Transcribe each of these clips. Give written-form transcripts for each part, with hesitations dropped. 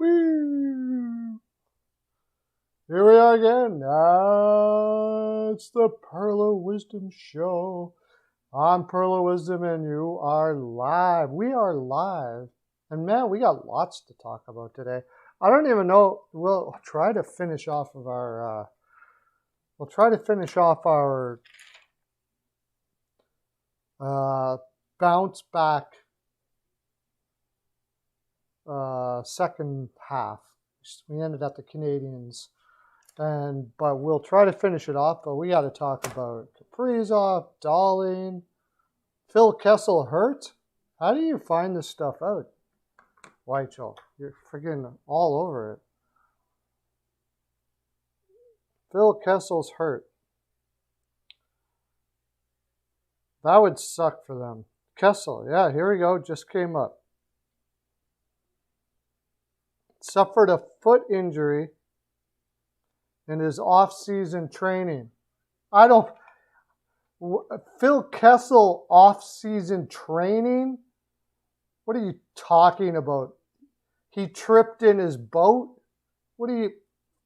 Woo! Here we are again. It's the Pearl of Wisdom Show. I'm Pearl of Wisdom and you are live. We are live. And man, we got lots to talk about today. I don't even know. We'll try to finish off of our bounce back second half. We ended at the Canadians, but we'll try to finish it off. But we got to talk about Kaprizov, Darling, Phil Kessel hurt. How do you find this stuff out, Weichel? You're freaking all over it. Phil Kessel's hurt. That would suck for them. Kessel, yeah, here we go. Just came up. Suffered a foot injury in his off-season training. Phil Kessel off-season training? What are you talking about? He tripped in his boat?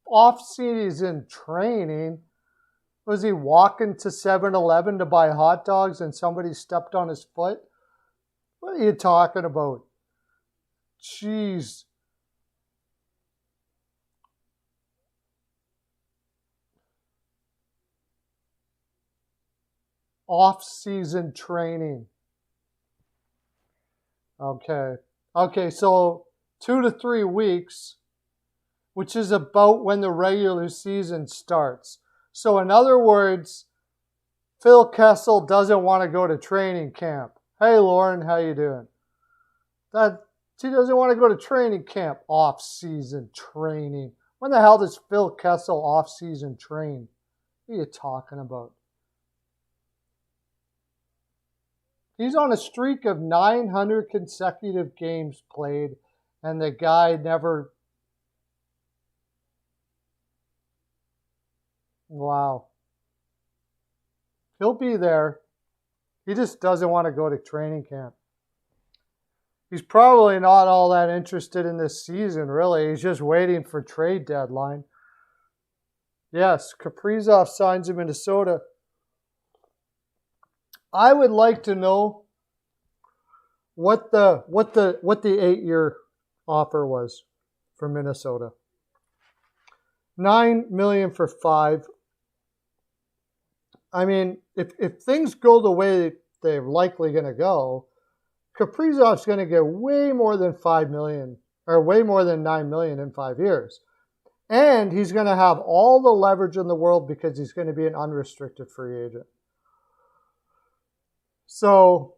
Off-season training? Was he walking to 7-Eleven to buy hot dogs and somebody stepped on his foot? What are you talking about? Jeez. Off-season training. Okay, so 2 to 3 weeks, which is about when the regular season starts. So in other words, Phil Kessel doesn't want to go to training camp. Hey, Lauren, how you doing? He doesn't want to go to training camp. Off-season training. When the hell does Phil Kessel off-season train? What are you talking about? He's on a streak of 900 consecutive games played, and the guy never... Wow. He'll be there. He just doesn't want to go to training camp. He's probably not all that interested in this season, really. He's just waiting for trade deadline. Yes, Kaprizov signs in Minnesota. I would like to know what the 8-year offer was for Minnesota. $9 million for 5. I mean, if things go the way they're likely going to go, Kaprizov's going to get way more than $5 million or way more than $9 million in 5 years. And he's going to have all the leverage in the world because he's going to be an unrestricted free agent. So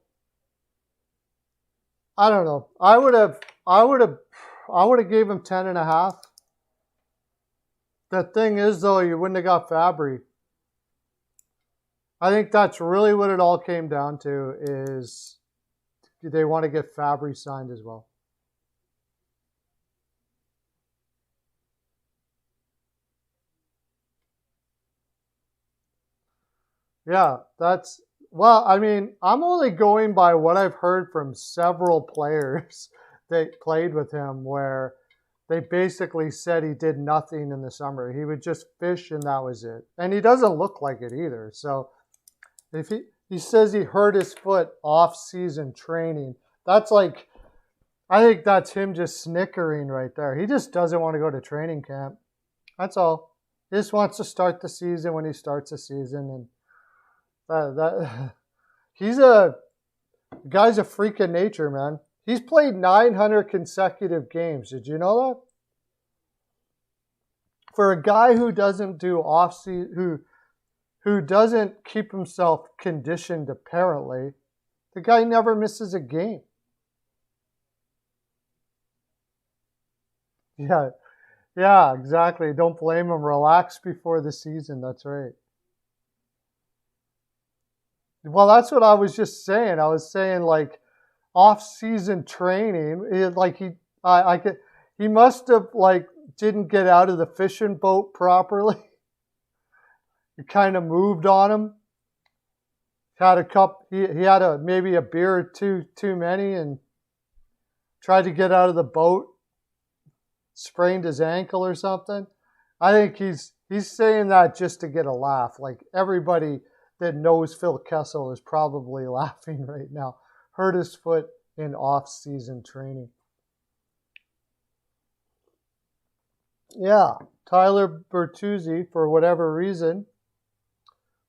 I don't know. I would have gave him 10.5. The thing is, though, you wouldn't have got Fabry. I think that's really what it all came down to, is they want to get Fabry signed as well. Yeah, well, I mean, I'm only going by what I've heard from several players that played with him, where they basically said he did nothing in the summer. He would just fish and that was it. And he doesn't look like it either. So if he says he hurt his foot off-season training, that's like, I think that's him just snickering right there. He just doesn't want to go to training camp. That's all. He just wants to start the season when he starts the season. And guy's a freak of nature, man. He's played 900 consecutive games. Did you know that? For a guy who doesn't do off-season, who doesn't keep himself conditioned, apparently, the guy never misses a game. Yeah, exactly. Don't blame him. Relax before the season. That's right. Well, that's what I was just saying. I was saying, like, off-season training, he must have, like, didn't get out of the fishing boat properly. It kind of moved on him. Had a cup. He had maybe a beer or two too many and tried to get out of the boat. sprained his ankle or something. I think he's saying that just to get a laugh. Like everybody that knows Phil Kessel is probably laughing right now. Hurt his foot in off-season training. Yeah, Tyler Bertuzzi, for whatever reason,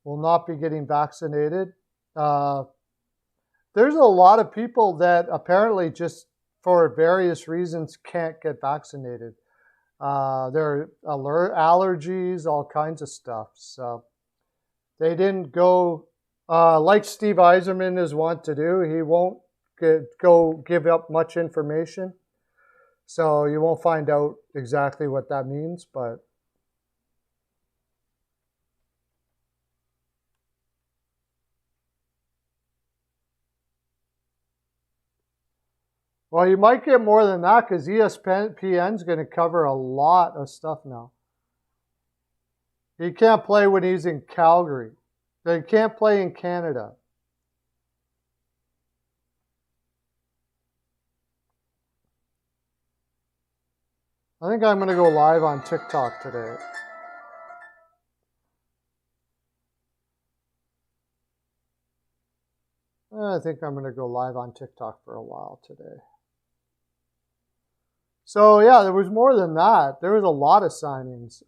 will not be getting vaccinated. There's a lot of people that apparently just for various reasons can't get vaccinated. There are allergies, all kinds of stuff. So they didn't go like Steve Yzerman is wont to do. He won't go give up much information. So you won't find out exactly what that means, but well, you might get more than that because ESPN's going to cover a lot of stuff now. He can't play when he's in Calgary. They can't play in Canada. I think I'm going to go live on TikTok today. I think I'm going to go live on TikTok for a while today. So, yeah, there was more than that. There was a lot of signings.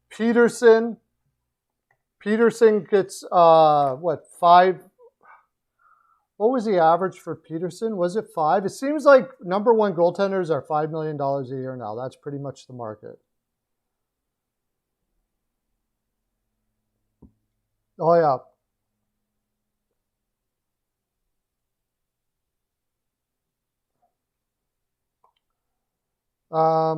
Peterson gets, five? What was the average for Peterson? Was it 5? It seems like number one goaltenders are $5 million a year now. That's pretty much the market. Oh, yeah. I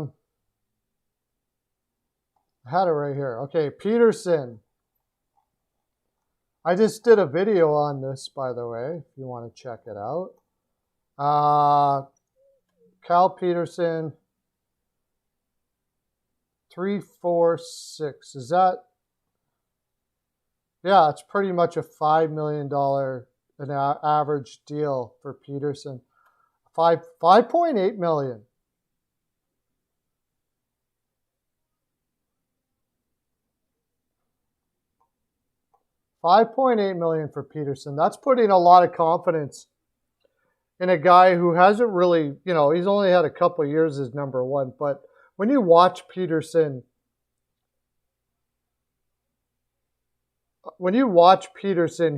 had it right here. Okay, Peterson. I just did a video on this, by the way, if you want to check it out. Cal Peterson, 346. Is that? Yeah, it's pretty much a $5 million an average deal for Peterson. 5.8 million. $5.8 million for Peterson. That's putting a lot of confidence in a guy who hasn't really, he's only had a couple of years as number one. But when you watch Peterson,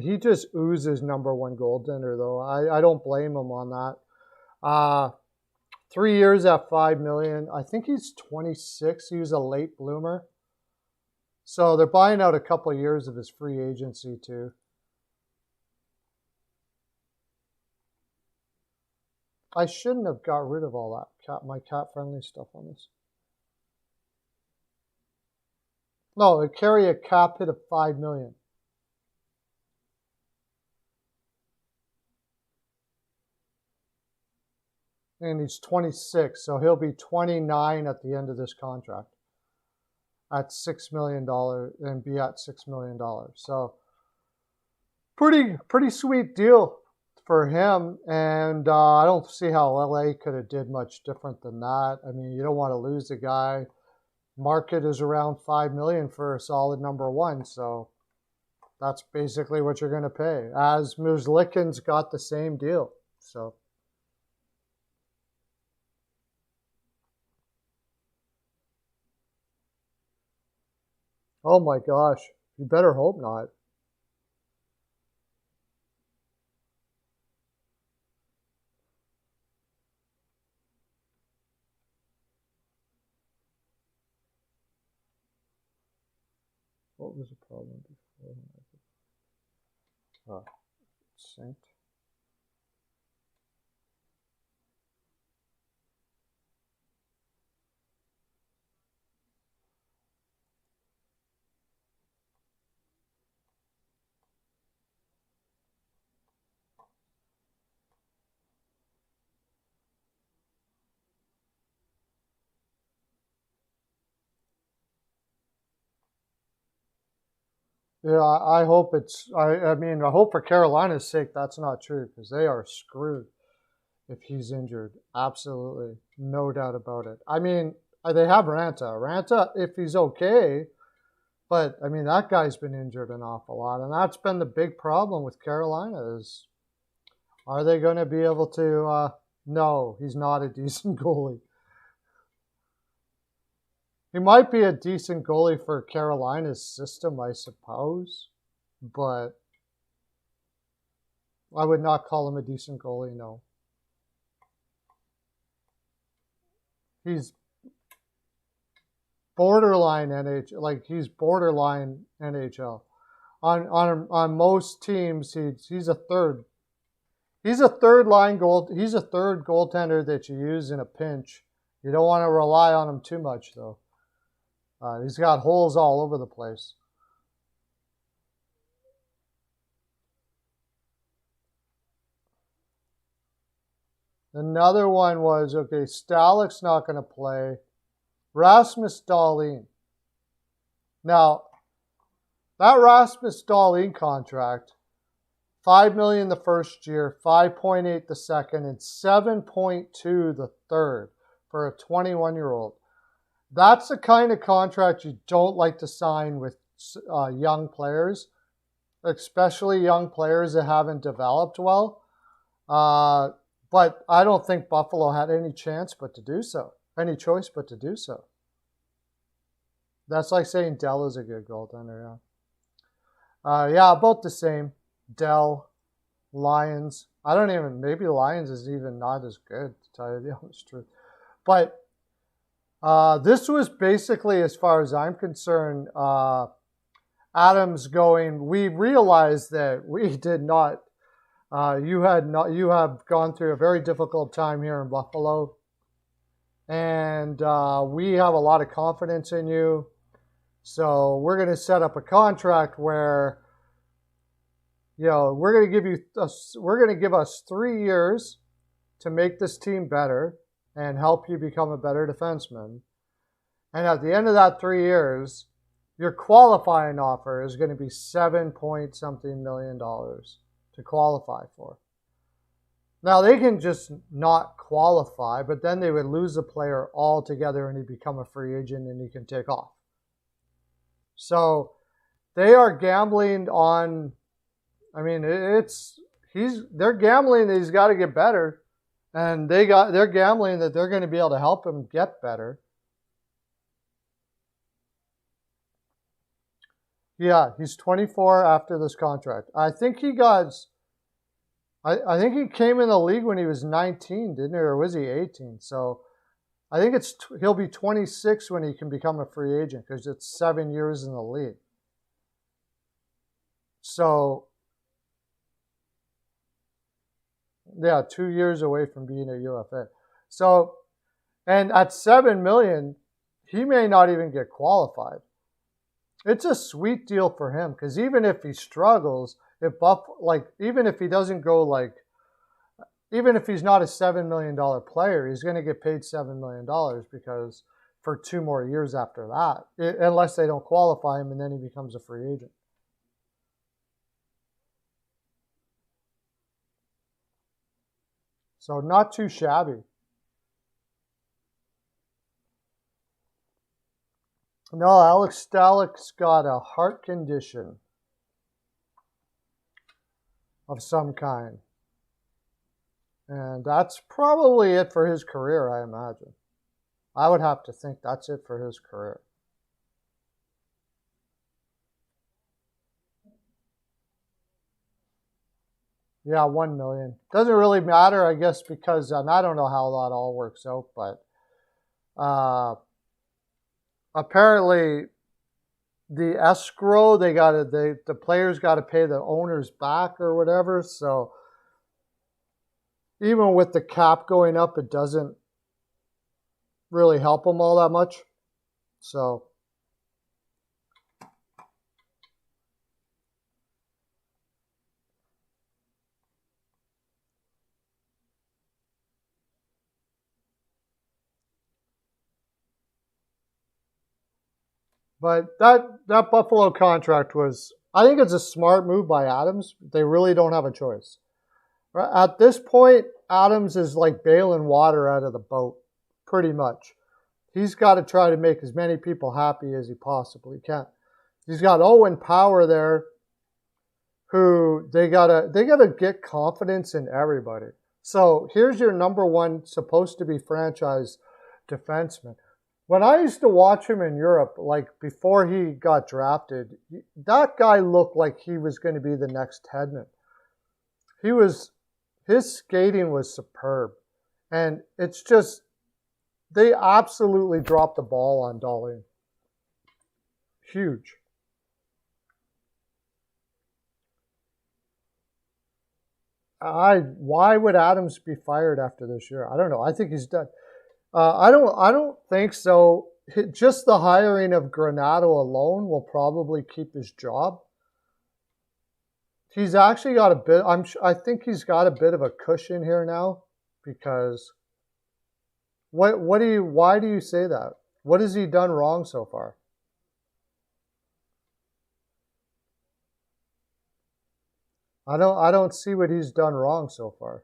he just oozes number one goaltender, though. I don't blame him on that. 3 years at $5 million. I think he's 26. He was a late bloomer. So they're buying out a couple of years of his free agency, too. I shouldn't have got rid of all that my cat-friendly stuff on this. No, it carry a cap hit of $5 million. And he's 26, so he'll be 29 at the end of this contract. At $6 million and be at $6 million. So pretty sweet deal for him. And I don't see how LA could have did much different than that. I mean, you don't want to lose the guy. Market is around $5 million for a solid number one. So that's basically what you're going to pay. As Muslikin's got the same deal. So. Oh my gosh, you better hope not. What was the problem before? Oh, synced. Yeah, I hope it's. I mean, I hope for Carolina's sake that's not true because they are screwed if he's injured. Absolutely. No doubt about it. I mean, they have Ranta. Ranta, if he's okay, but I mean, that guy's been injured an awful lot. And that's been the big problem with Carolina is, are they going to be able to, no, he's not a decent goalie. He might be a decent goalie for Carolina's system, I suppose, but I would not call him a decent goalie, no. He's borderline NHL, like he's borderline NHL. On most teams, he's a third. He's a third goaltender that you use in a pinch. You don't want to rely on him too much, though. He's got holes all over the place. Another one was, okay, Stalik's not going to play. Rasmus Dahlin. Now, that Rasmus Dahlin contract, $5 million the first year, $5.8 the second, and $7.2 the third for a 21-year-old. That's the kind of contract you don't like to sign with young players, especially young players that haven't developed well. But I don't think Buffalo had any choice but to do so. That's like saying Dell is a good goaltender, yeah. Yeah, about the same. Dell, Lions. Maybe Lions is even not as good, to tell you the honest truth. But this was basically, as far as I'm concerned, Adams going, we realized that we did not, you have gone through a very difficult time here in Buffalo. And we have a lot of confidence in you. So we're going to set up a contract where, we're going to give us 3 years to make this team better and help you become a better defenseman. And at the end of that 3 years, your qualifying offer is going to be $7-point-something million to qualify for. Now, they can just not qualify, but then they would lose a player altogether and he'd become a free agent and he can take off. So they are gambling on, they're gambling that he's got to get better, and they're gambling that they're going to be able to help him get better. Yeah, he's 24 after this contract. I think he came in the league when he was 19, didn't he? Or was he 18? So I think he'll be 26 when he can become a free agent because it's 7 years in the league. So, yeah, 2 years away from being a UFA. So, and at $7 million, he may not even get qualified. It's a sweet deal for him because even if he struggles, even if he doesn't go even if he's not a $7 million player, he's going to get paid $7 million because for 2 more years after that, unless they don't qualify him and then he becomes a free agent. So not too shabby. No, Alex Stalik's got a heart condition of some kind. And that's probably it for his career, I imagine. I would have to think that's it for his career. Yeah, $1 million. Doesn't really matter, I guess, because I don't know how that all works out, but apparently the escrow, the players got to pay the owners back or whatever. So even with the cap going up, it doesn't really help them all that much. So but that Buffalo contract was, I think it's a smart move by Adams. They really don't have a choice. At this point, Adams is like bailing water out of the boat, pretty much. He's got to try to make as many people happy as he possibly can. He's got Owen Power there, who they gotta get confidence in everybody. So here's your number one supposed to be franchise defenseman. When I used to watch him in Europe, like before he got drafted, that guy looked like he was going to be the next Hedman. His skating was superb. And it's just, they absolutely dropped the ball on Dahlin. Huge. Why would Adams be fired after this year? I don't know. I think he's done. I don't think so. Just the hiring of Granato alone will probably keep his job. He's actually got a bit. I think he's got a bit of a cushion here now, because why do you say that? What has he done wrong so far? I don't see what he's done wrong so far.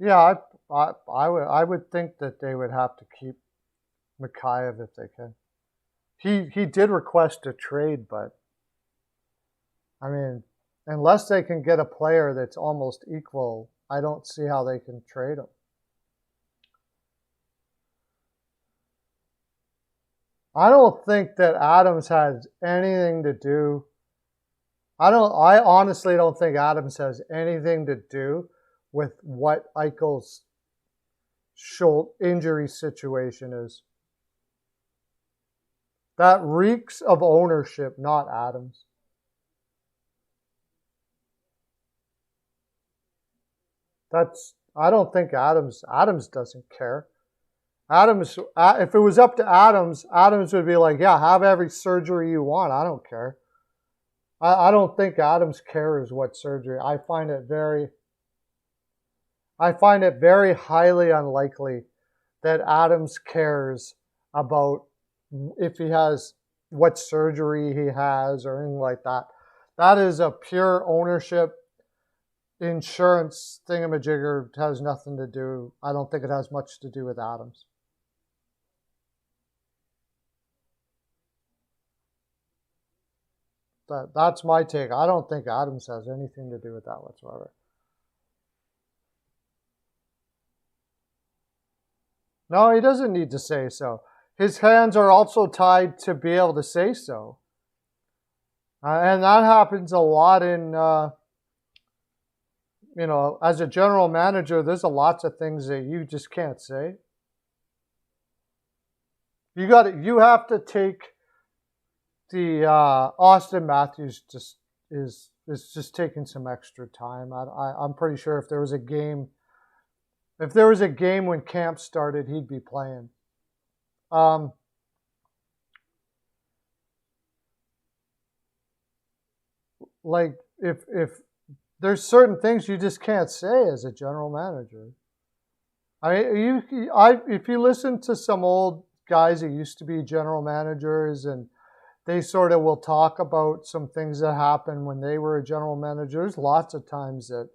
Yeah, I would think that they would have to keep Mikheyev if they can. He did request a trade, but I mean, unless they can get a player that's almost equal, I don't see how they can trade him. I don't think that Adams has anything to do. I honestly don't think Adams has anything to do with what Eichel's shoulder injury situation is. That reeks of ownership, not Adams. I don't think Adams doesn't care. Adams, if it was up to Adams, Adams would be like, yeah, have every surgery you want. I don't care. I don't think Adams cares what surgery. I find it very highly unlikely that Adams cares about if he has what surgery he has or anything like that. That is a pure ownership insurance thingamajigger. It has nothing to do. I don't think it has much to do with Adams. That's my take. I don't think Adams has anything to do with that whatsoever. No, he doesn't need to say so. His hands are also tied to be able to say so. And that happens a lot in, as a general manager, there's lots of things that you just can't say. You have to take the Austin Matthews is just taking some extra time. I'm pretty sure if there was a game when camp started, he'd be playing. Like if there's certain things you just can't say as a general manager. If you listen to some old guys that used to be general managers, and they sort of will talk about some things that happened when they were a general manager. There's lots of times that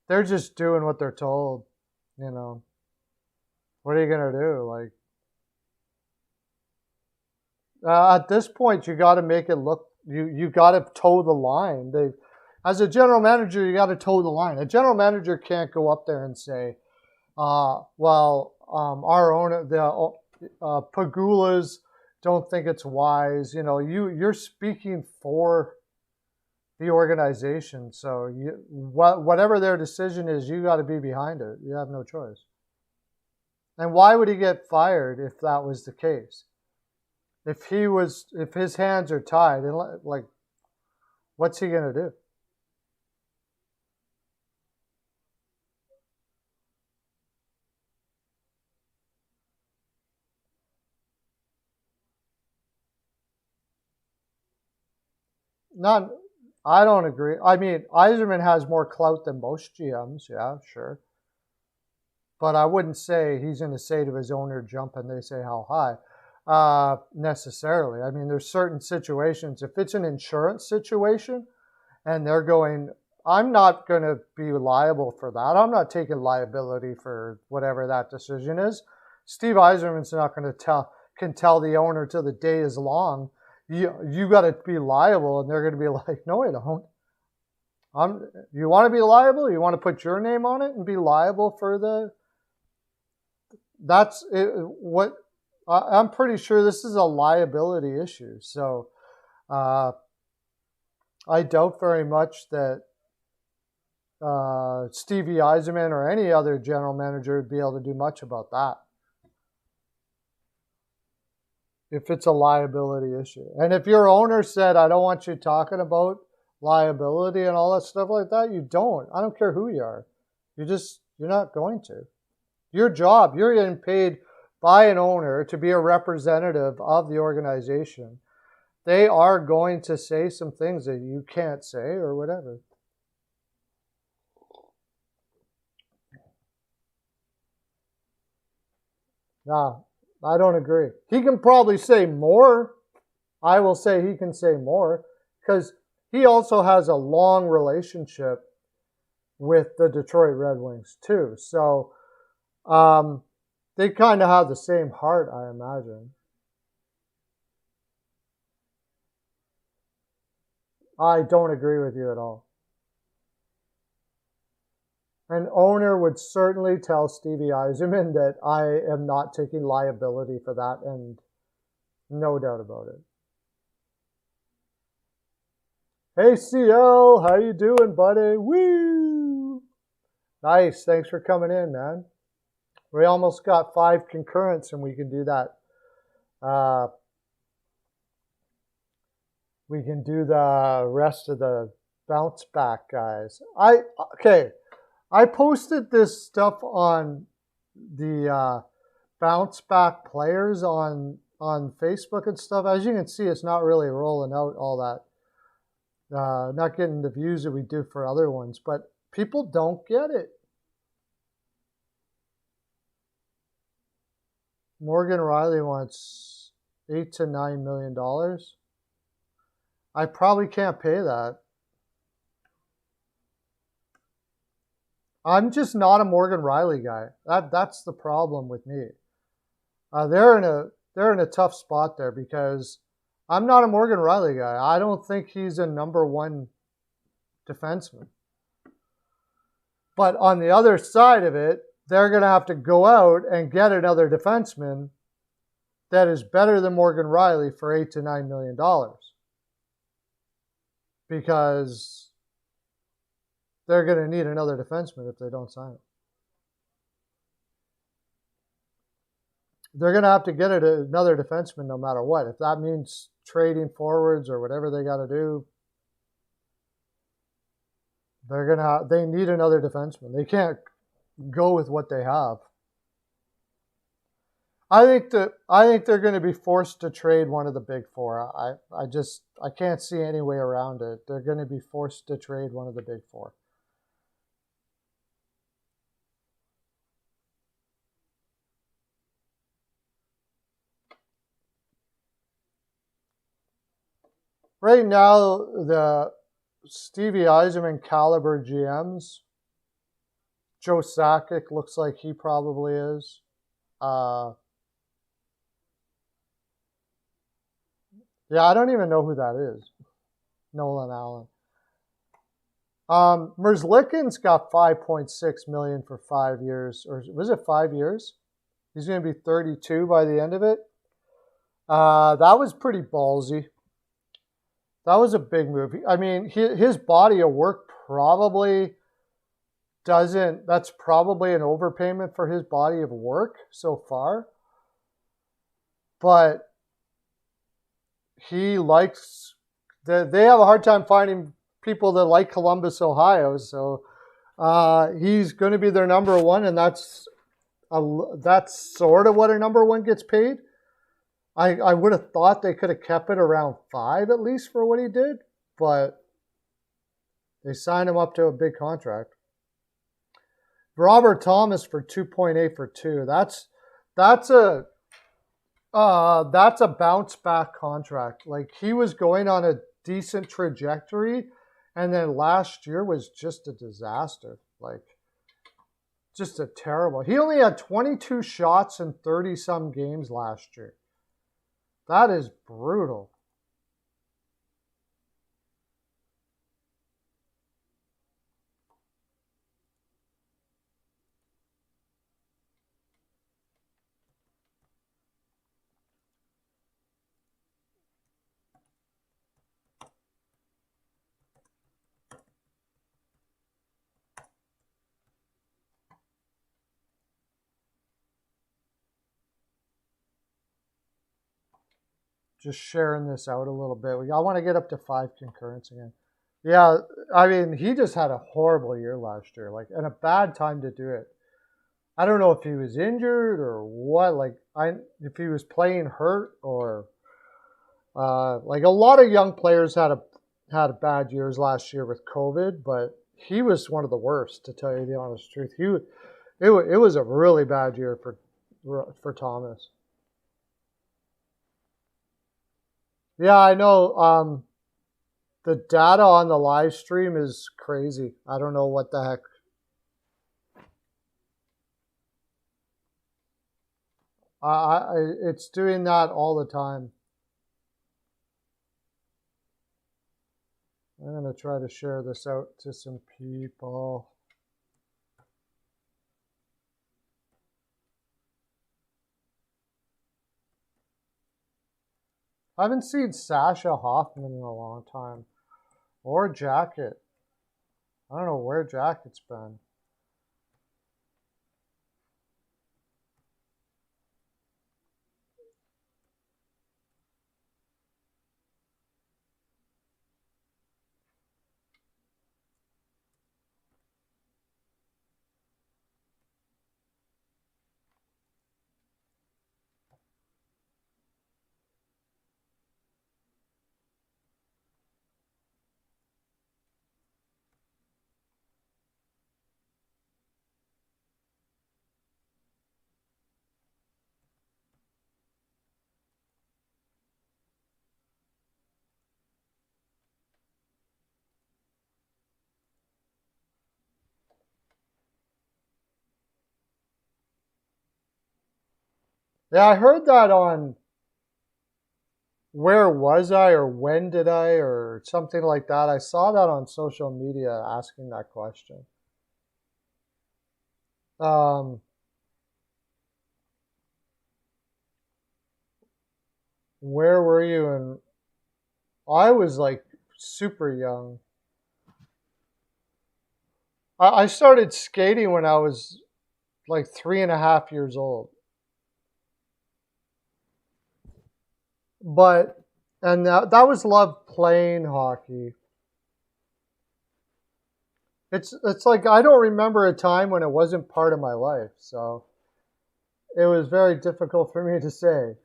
they're just doing what they're told. What are you gonna do? At this point, you got to make it look. You got to toe the line. As a general manager, you got to toe the line. A general manager can't go up there and say, our owner, the Pagulas don't think it's wise. You're speaking for the organization. So whatever their decision is, you got to be behind it. You have no choice. And why would he get fired if that was the case? If his hands are tied, and like, what's he gonna do? Not, I don't agree. I mean, Yzerman has more clout than most GMs. Yeah, sure. But I wouldn't say he's going to say to his owner, jump, and they say how high, necessarily. I mean, there's certain situations. If it's an insurance situation and they're going, I'm not going to be liable for that. I'm not taking liability for whatever that decision is. Steve Yzerman's not going to tell the owner till the day is long, you got to be liable, and they're going to be like, no, I don't. You want to be liable? You want to put your name on it and be liable for the... That's it, what I'm pretty sure this is a liability issue. So I doubt very much that Stevie Yzerman or any other general manager would be able to do much about that if it's a liability issue. And if your owner said, I don't want you talking about liability and all that stuff like that, you don't. I don't care who you are. You're not going to. Your job, you're getting paid by an owner to be a representative of the organization. They are going to say some things that you can't say or whatever. No, I don't agree. He can probably say more. I will say he can say more because he also has a long relationship with the Detroit Red Wings too. So they kind of have the same heart, I imagine. I don't agree with you at all. An owner would certainly tell Stevie Yzerman that I am not taking liability for that, and no doubt about it. Hey CL, how you doing, buddy? Woo! Nice, thanks for coming in, man. We almost got 5 concurrents, and we can do that. We can do the rest of the bounce back guys. I posted this stuff on the bounce back players on Facebook and stuff. As you can see, it's not really rolling out all that. Not getting the views that we do for other ones, but people don't get it. Morgan Riley wants $8 to $9 million. I probably can't pay that. I'm just not a Morgan Riley guy. That's the problem with me. They're in a tough spot there because I'm not a Morgan Riley guy. I don't think he's a number 1 defenseman. But on the other side of it, they're going to have to go out and get another defenseman that is better than Morgan Riley for $8 to $9 million. Because they're going to need another defenseman if they don't sign it. They're going to have to get another defenseman no matter what. If that means trading forwards or whatever they got to do, they need another defenseman. They can't go with what they have. I think they're going to be forced to trade one of the big 4. I can't see any way around it. They're going to be forced to trade one of the big 4. Right now, the Stevie Yzerman caliber GMs, Joe Sakic looks like he probably is. Yeah, I don't even know who that is. Nolan Allen. Merzlikins got $5.6 million for 5 years, or was it 5 years? He's going to be 32 by the end of it. That was pretty ballsy. That was a big move. I mean, his body of work probably doesn't, that's probably an overpayment for his body of work so far. But he likes, they have a hard time finding people that like Columbus, Ohio. So he's going to be their number one, and that's sort of what a number one gets paid. I would have thought they could have kept it around 5 at least for what he did, but they signed him up to a big contract. Robert Thomas for 2.8 for 2. That's a bounce back contract. Like, he was going on a decent trajectory, and then last year was just a disaster. Like, just a terrible. He only had 22 shots in 30 some games last year. That is brutal. Just sharing this out a little bit. I want to get up to 5 concurrents again. Yeah, I mean, he just had a horrible year last year, like, and a bad time to do it. I don't know if he was injured or what. Like, if he was playing hurt or like, a lot of young players had bad years last year with COVID, but he was one of the worst, to tell you the honest truth. It was a really bad year for Thomas. Yeah, I know. The data on the live stream is crazy. I don't know what the heck. It's doing that all the time. I'm going to try to share this out to some people. I haven't seen Sasha Hoffman in a long time. Or Jacket. I don't know where Jacket's been. Yeah, I heard that on Where Was I or When Did I or something like that. I saw that on social media asking that question. Um, where were you? And I was like super young. I started skating when I was like 3.5 years old. But, and that was love playing hockey. It's like, I don't remember a time when it wasn't part of my life. So it was very difficult for me to say.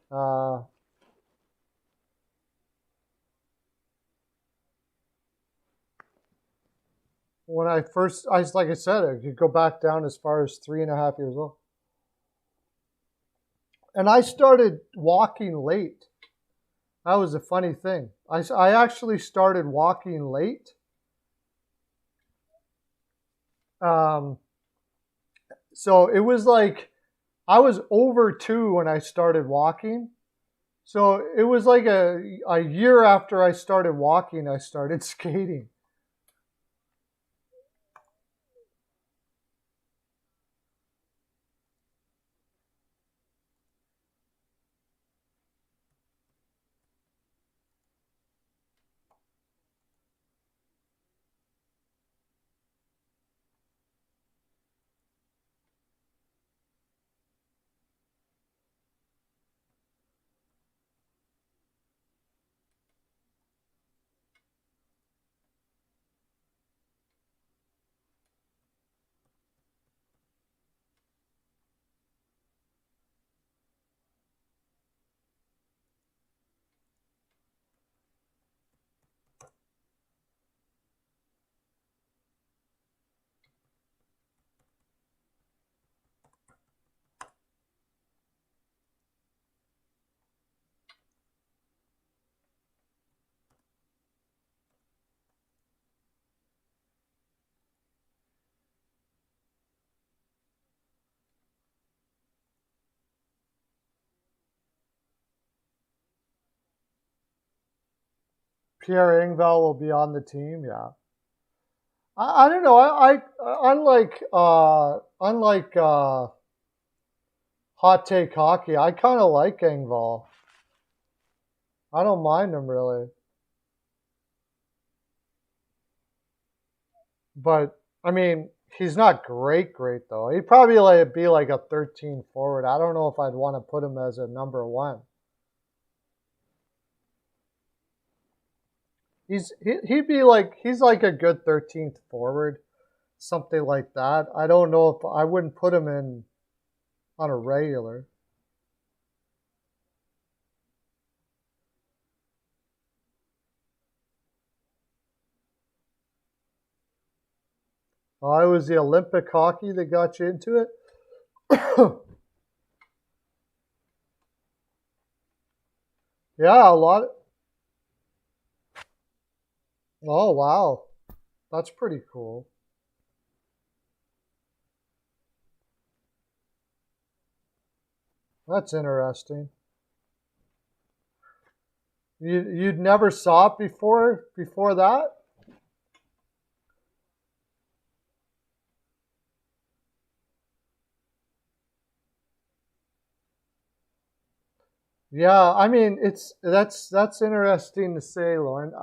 When I first, like I said, I could go back down as far as 3.5 years old. And I started walking late. That was a funny thing. I actually started walking late. So it was like, I was over 2 when I started walking. So it was like a year after I started walking, I started skating. Pierre Engvall will be on the team. Yeah. I don't know. Unlike Hot Take Hockey, I kind of like Engvall. I don't mind him really. But I mean, he's not great though. He'd probably be like a 13 forward. I don't know if I'd want to put him as a number one. He's like a good 13th forward, something like that. I don't know if I wouldn't put him in on a regular. Oh, it was the Olympic hockey that got you into it? Yeah, a lot. Oh, wow. That's pretty cool. That's interesting. You'd never saw it before that? Yeah, I mean that's interesting to say, Lauren.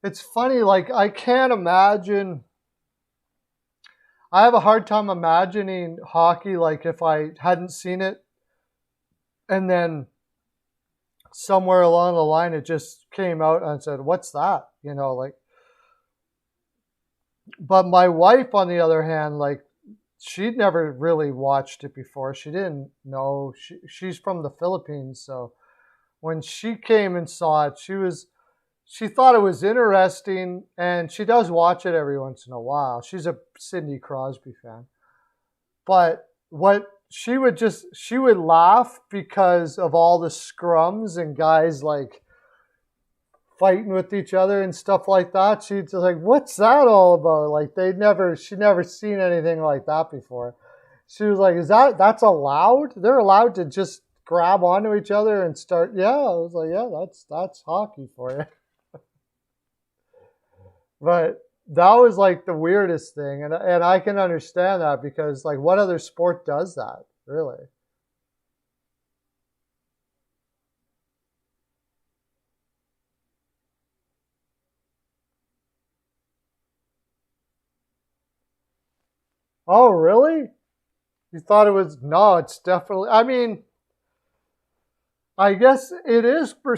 It's funny, like I can't imagine. I have a hard time imagining hockey like if I hadn't seen it, and then somewhere along the line it just came out and said, "What's that?" You know, like. But my wife, on the other hand, like she'd never really watched it before. She didn't know. She's from the Philippines, so when she came and saw it, she thought it was interesting, and she does watch it every once in a while. She's a Sidney Crosby fan. But what she would laugh because of all the scrums and guys like fighting with each other and stuff like that. She's just like, "What's that all about?" Like she never seen anything like that before. She was like, that's allowed? They're allowed to just grab onto each other and start. Yeah, I was like, yeah, that's hockey for you. But that was like the weirdest thing, and I can understand that because like what other sport does that really? Oh, really? You thought it was? No, it's definitely. I mean, I guess it is for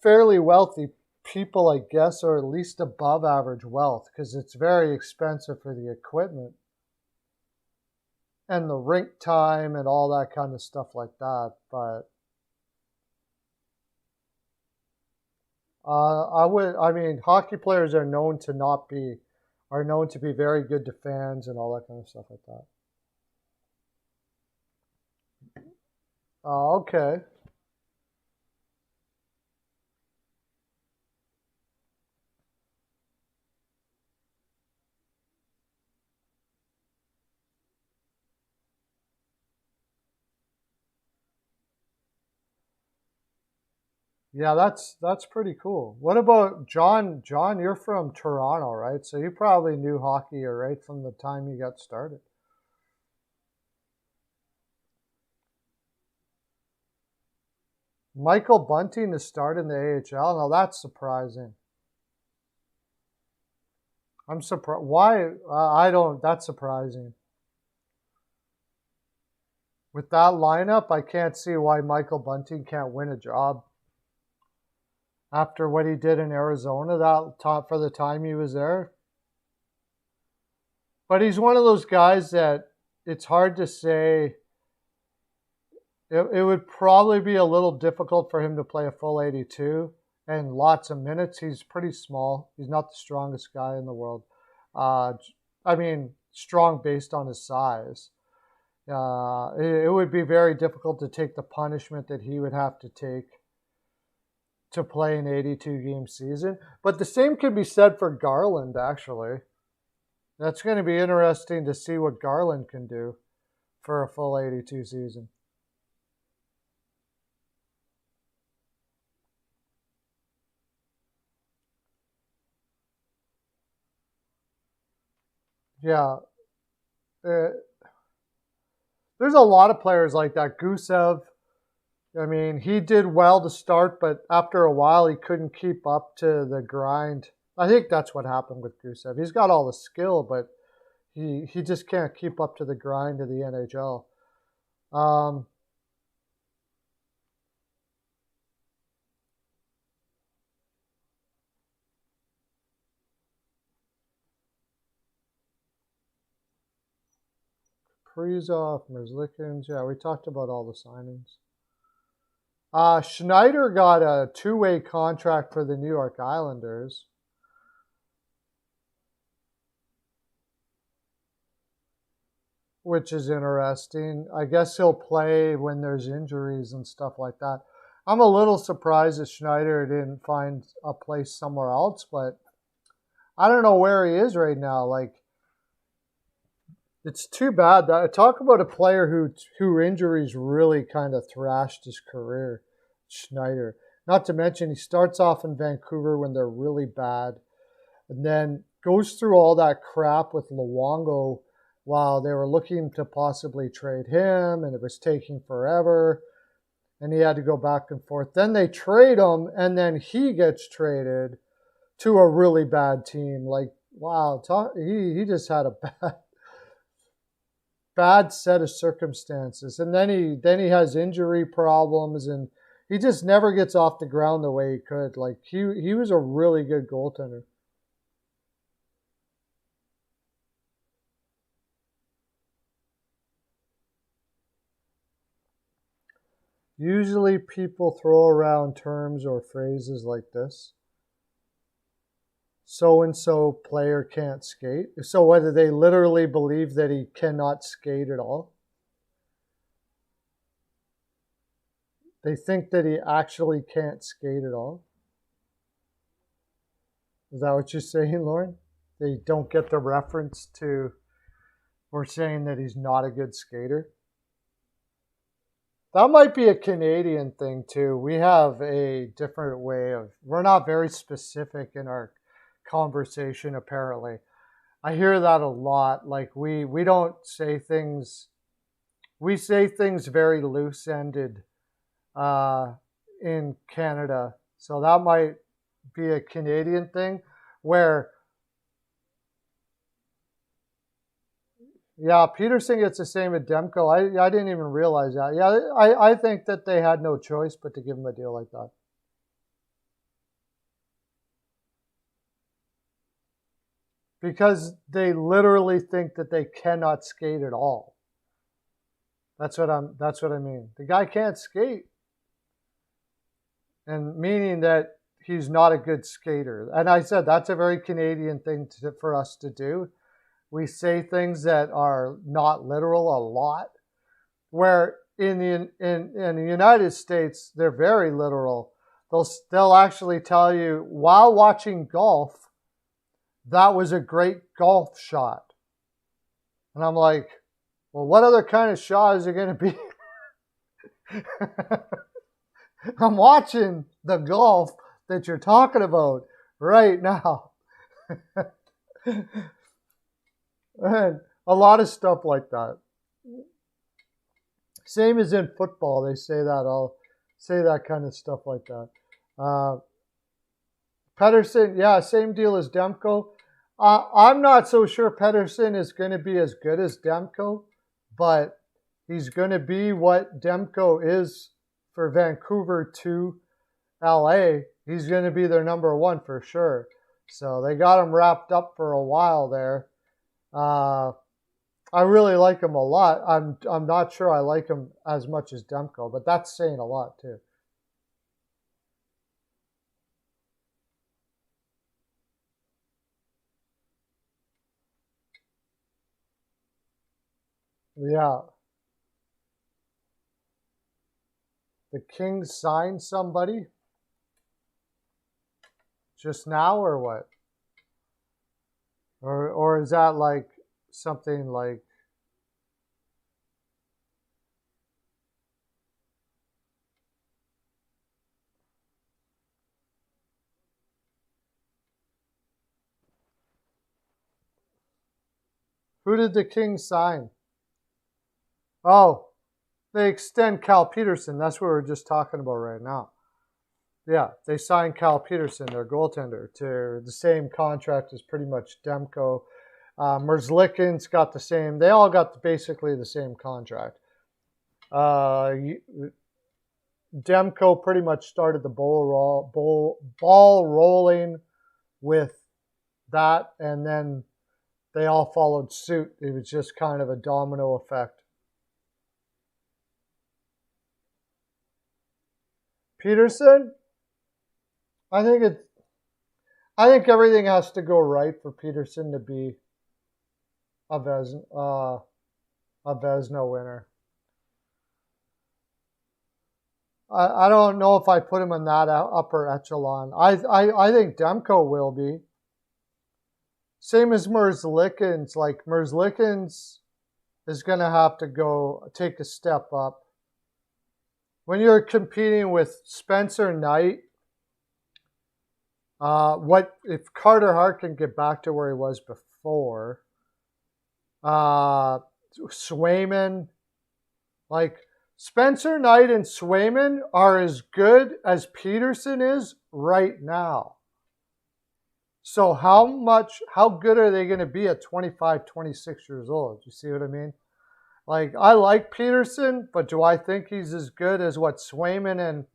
fairly wealthy people, I guess, or at least above average wealth, because it's very expensive for the equipment and the rink time and all that kind of stuff like that. But I mean, hockey players are known to be very good to fans and all that kind of stuff like that. Oh, okay. Yeah, that's pretty cool. What about John? John, you're from Toronto, right? So you probably knew hockey right from the time you got started. Michael Bunting to start in the AHL. Now that's surprising. I'm surprised. Why? I don't. That's surprising. With that lineup, I can't see why Michael Bunting can't win a job after what he did in Arizona that top for the time he was there. But he's one of those guys that it's hard to say. It would probably be a little difficult for him to play a full 82 and lots of minutes. He's pretty small. He's not the strongest guy in the world. Uh, I mean, strong based on his size. It would be very difficult to take the punishment that he would have to take to play an 82 game season. But the same can be said for Garland, actually. That's going to be interesting to see what Garland can do for a full 82 season. Yeah. Uh, there's a lot of players like that. Gusev, I mean, he did well to start, but after a while, he couldn't keep up to the grind. I think that's what happened with Gusev. He's got all the skill, but he just can't keep up to the grind of the NHL. Um, Kaprizov, Merzlikins, yeah, we talked about all the signings. Schneider got a two-way contract for the New York Islanders. Which is interesting. I guess he'll play when there's injuries and stuff like that. I'm a little surprised that Schneider didn't find a place somewhere else, but I don't know where he is right now. Like, it's too bad. That talk about a player who injuries really kind of thrashed his career, Schneider. Not to mention he starts off in Vancouver when they're really bad, and then goes through all that crap with Luongo while they were looking to possibly trade him, and it was taking forever, and he had to go back and forth. Then they trade him, and then he gets traded to a really bad team. Like, wow, he just had a bad set of circumstances, and then he has injury problems, and he just never gets off the ground the way he could. Like, he was a really good goaltender. Usually people throw around terms or phrases like this. So and so player can't skate. So whether they literally believe that he cannot skate at all, they think that he actually can't skate at all. Is that what you're saying, Lauren? They don't get the reference to, or saying that he's not a good skater. That might be a Canadian thing too. We have a different way of, we're not very specific in our conversation apparently. I hear that a lot. Like we don't say things, we say things very loose-ended uh, in Canada. So that might be a Canadian thing where, yeah, Peterson gets the same at Demko. I didn't even realize that. Yeah, I think that they had no choice but to give him a deal like that. Because they literally think that they cannot skate at all. That's what I mean. The guy can't skate. And meaning that he's not a good skater. And I said that's a very Canadian thing for us to do. We say things that are not literal a lot, where in the United States they're very literal. They'll actually tell you while watching golf, that was a great golf shot. And I'm like, well, what other kind of shot is it going to be? I'm watching the golf that you're talking about right now. And a lot of stuff like that. Same as in football, they say that. I'll say that kind of stuff like that. Pedersen, yeah, same deal as Demko. I'm not so sure Pedersen is going to be as good as Demko, but he's going to be what Demko is for Vancouver to LA. He's going to be their number one for sure. So they got him wrapped up for a while there. I really like him a lot. I'm not sure I like him as much as Demko, but that's saying a lot too. Yeah. The Kings signed somebody just now or what? Or is that like something like Who did the Kings sign? Oh, they extend Cal Peterson. That's what we're just talking about right now. Yeah, they signed Cal Peterson, their goaltender, to the same contract as pretty much Demko. Merzlikins got the same. They all got basically the same contract. Demko pretty much started the ball rolling with that, and then they all followed suit. It was just kind of a domino effect. Peterson, I think everything has to go right for Peterson to be a Vezina winner. I don't know if I put him in that upper echelon. I think Demko will be. Same as Merzlikins. Like, Merzlikins is going to have to go take a step up. When you're competing with Spencer Knight, what if Carter Hart can get back to where he was before? Swayman, like Spencer Knight and Swayman are as good as Peterson is right now. So how good are they going to be at 25, 26 years old? You see what I mean? Like, I like Peterson, but do I think he's as good as what Swayman and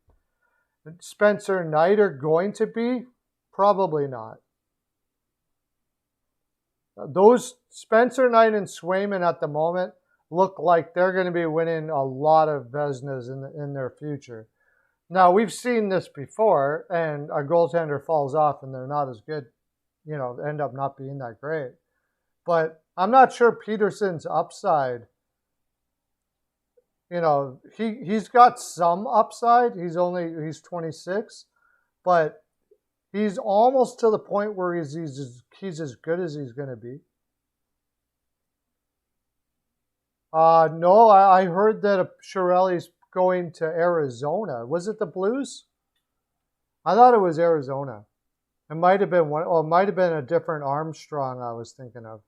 Spencer Knight are going to be? Probably not. Those Spencer Knight and Swayman at the moment look like they're going to be winning a lot of Vezinas in their future. Now, we've seen this before, and a goaltender falls off and they're not as good, end up not being that great. But I'm not sure Peterson's upside, he's got some upside. He's 26, but he's almost to the point where he's as good as he's going to be. No, I heard that Chiarelli's going to Arizona. Was it the Blues? I thought it was Arizona. It might have been one. Oh, it might have been a different Armstrong I was thinking of.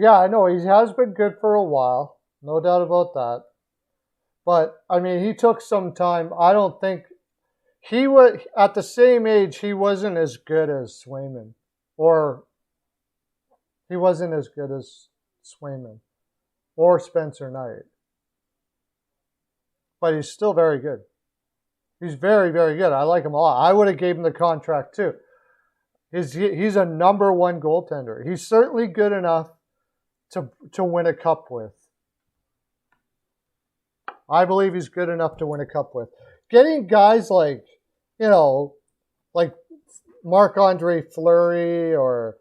Yeah, I know. He has been good for a while. No doubt about that. But, I mean, he took some time. I don't think he was, at the same age, he wasn't as good as Swayman. Or he wasn't as good as Swayman or Spencer Knight. But he's still very good. He's very, very good. I like him a lot. I would have gave him the contract too. He's a number one goaltender. He's certainly good enough to win a cup with. I believe he's good enough to win a cup with. Getting guys like, like Marc-Andre Fleury or,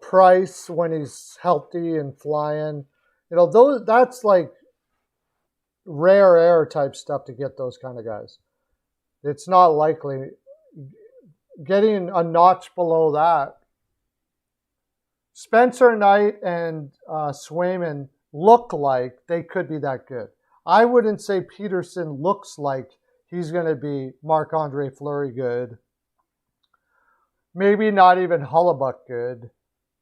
Price when he's healthy and flying, that's like rare air type stuff to get those kind of guys. It's not likely. Getting a notch below that, Spencer Knight and Swayman look like they could be that good. I wouldn't say Peterson looks like he's going to be Marc-Andre Fleury good. Maybe not even Hellebuyck good,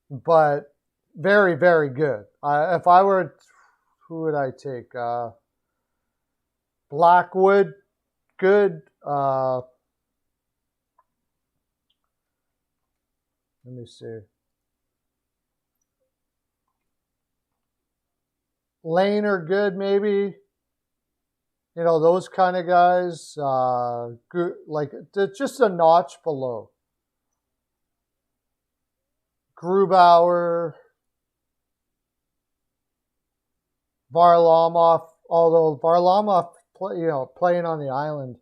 but very, very good. If I were, who would I take? Blackwood, good. Let me see. Lane are good, maybe. Those kind of guys. Good, like just a notch below. Grubauer. Varlamov, although Varlamov, playing on the island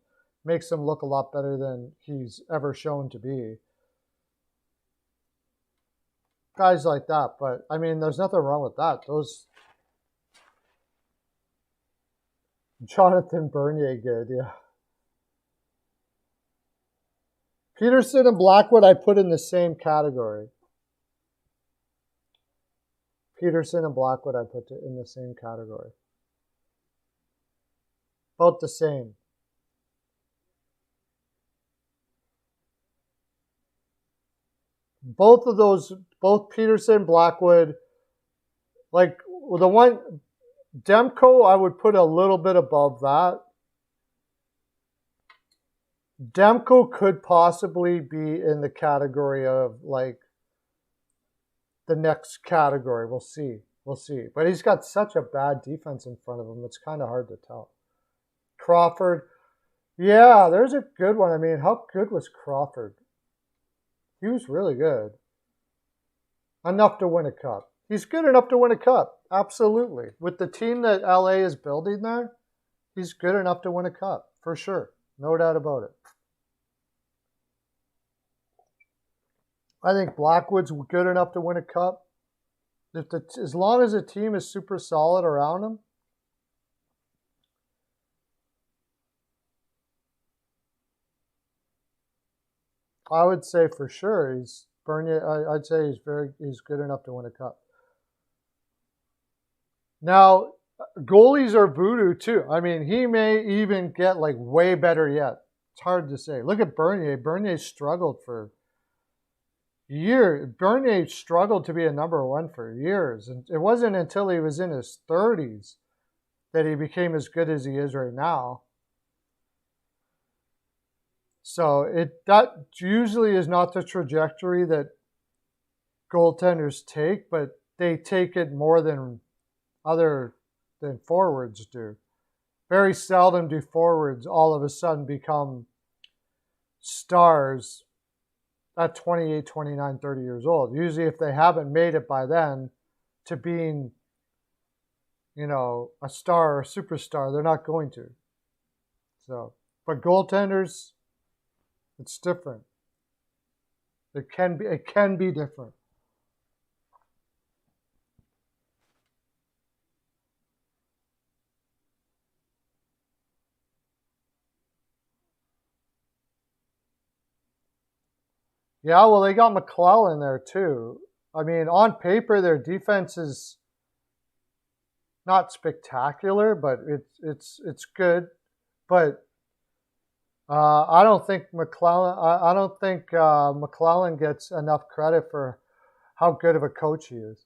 makes him look a lot better than he's ever shown to be. Guys like that, but I mean, there's nothing wrong with that. Those Jonathan Bernier good, yeah. Peterson and Blackwood I put in the same category. Peterson and Blackwood I put in the same category. Both the same. Both of those, both Peterson, Blackwood, like the one, Demko I would put a little bit above that. Demko could possibly be in the category of like the next category. We'll see. We'll see. But he's got such a bad defense in front of him. It's kind of hard to tell. Crawford. Yeah, there's a good one. I mean, how good was Crawford? He was really good. Enough to win a cup. He's good enough to win a cup. Absolutely. With the team that LA is building there, he's good enough to win a cup. For sure. No doubt about it. I think Blackwood's good enough to win a cup. As long as the team is super solid around him. I would say for sure I'd say he's good enough to win a cup. Now, goalies are voodoo too. I mean, he may even get like way better yet. It's hard to say. Look at Bernier. Bernier struggled for years. Bernier struggled to be a number one for years. And it wasn't until he was in his 30s that he became as good as he is right now. So that usually is not the trajectory that goaltenders take, but they take it more than forwards do. Very seldom do forwards all of a sudden become stars at 28, 29, 30 years old. Usually if they haven't made it by then to being, a star or a superstar, they're not going to. So, but goaltenders, it's different. It can be different. Yeah, well, they got McClellan there too. I mean, on paper, their defense is not spectacular, but it's good. But I don't think McClellan. I don't think McClellan gets enough credit for how good of a coach he is.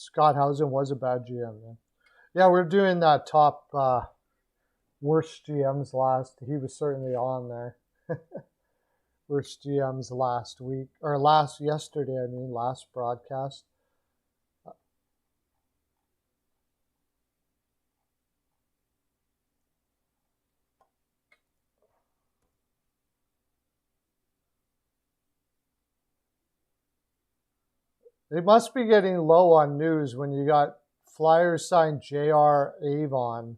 Scott Housen was a bad GM. Man. Yeah, we're doing that top worst GMs last. He was certainly on there. Worst GMs last week or yesterday. I mean, last broadcast. They must be getting low on news when you got Flyers signed J.R. Avon.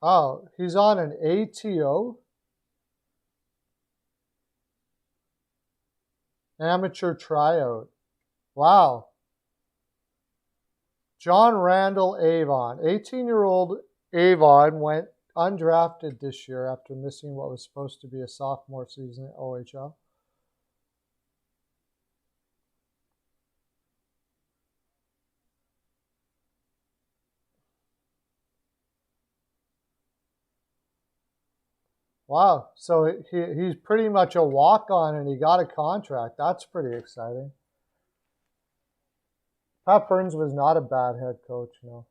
Oh, he's on an ATO? Amateur tryout. Wow. John Randall Avon. 18-year-old Avon went undrafted this year after missing what was supposed to be a sophomore season at OHL. Wow, so he's pretty much a walk-on and he got a contract. That's pretty exciting. Pat Burns was not a bad head coach, no.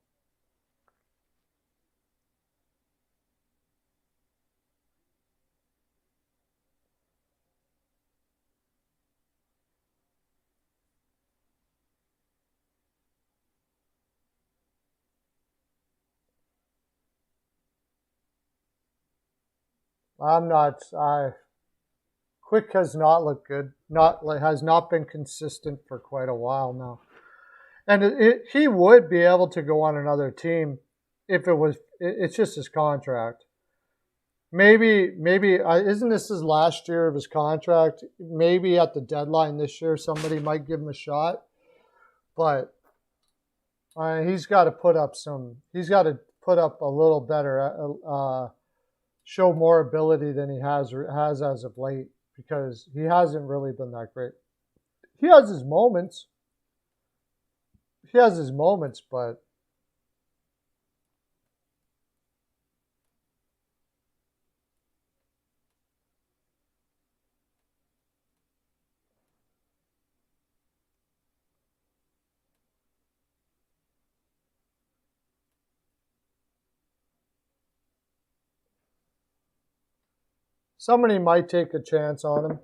I'm not. Quick has not looked good. Not like has not been consistent for quite a while now. And he would be able to go on another team if it was. It's just his contract. Maybe isn't this his last year of his contract? Maybe at the deadline this year, somebody might give him a shot. But he's got to put up some. He's got to put up a little better. Show more ability than he has as of late, because he hasn't really been that great. He has his moments. But somebody might take a chance on him.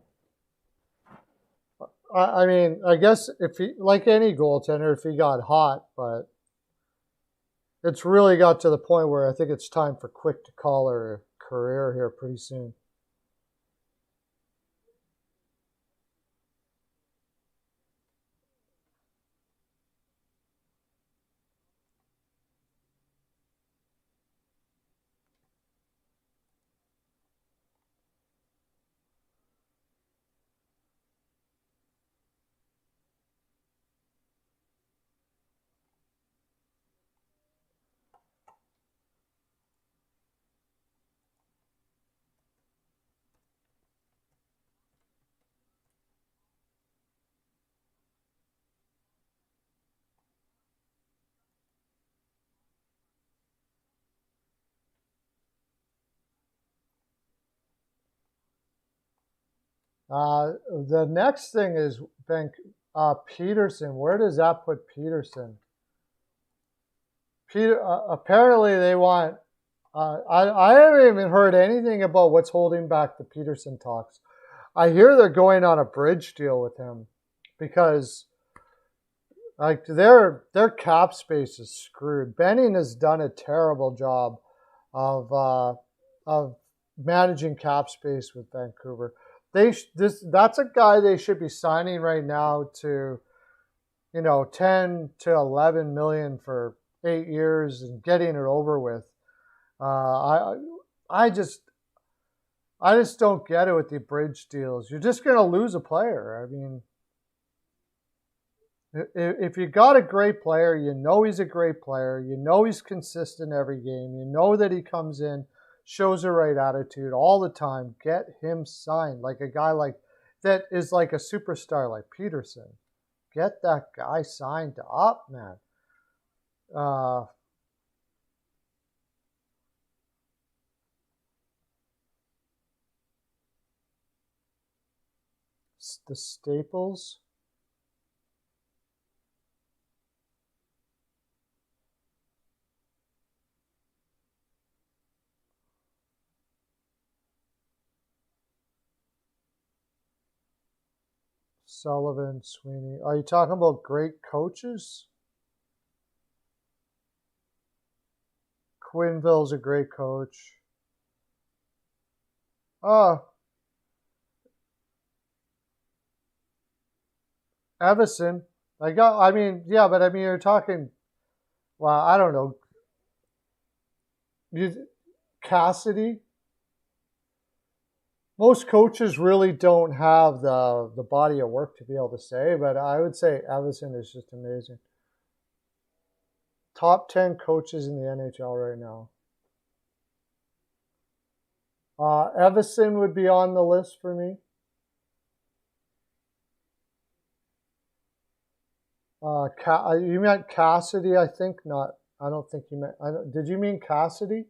I mean, I guess if he, like any goaltender, if he got hot, but it's really got to the point where I think it's time for Quick to call her a career here pretty soon. The next thing is Peterson. Where does that put Peterson? Apparently they want. I haven't even heard anything about what's holding back the Peterson talks. I hear they're going on a bridge deal with him because like their cap space is screwed. Benning has done a terrible job of managing cap space with Vancouver. That's a guy they should be signing right now to, 10 to 11 million for 8 years and getting it over with. I just don't get it with the bridge deals. You're just going to lose a player. I mean, if you got a great player, he's a great player. He's consistent every game. That he comes in, shows the right attitude all the time. Get him signed, like a guy like that is like a superstar like Peterson. Get that guy signed up, man. The Staples. Sullivan, Sweeney. Are you talking about great coaches? Quinville's a great coach. Everson. You're talking, well, I don't know. Cassidy. Most coaches really don't have the body of work to be able to say, but I would say Everson is just amazing. Top 10 coaches in the NHL right now. Everson would be on the list for me. You meant Cassidy, I think. Not. I don't think you meant. Did you mean Cassidy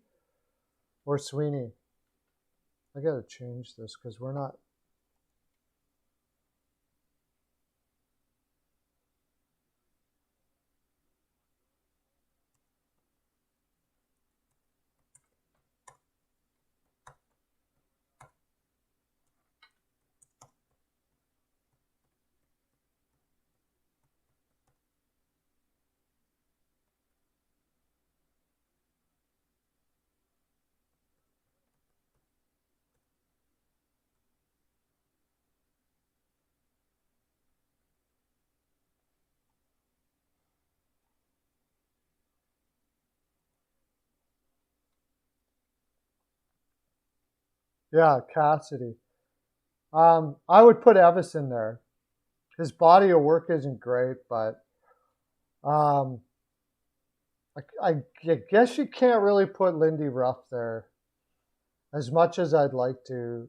or Sweeney? I gotta change this because we're not. Yeah, Cassidy. I would put Evis in there. His body of work isn't great, but um, I guess you can't really put Lindy Ruff there as much as I'd like to,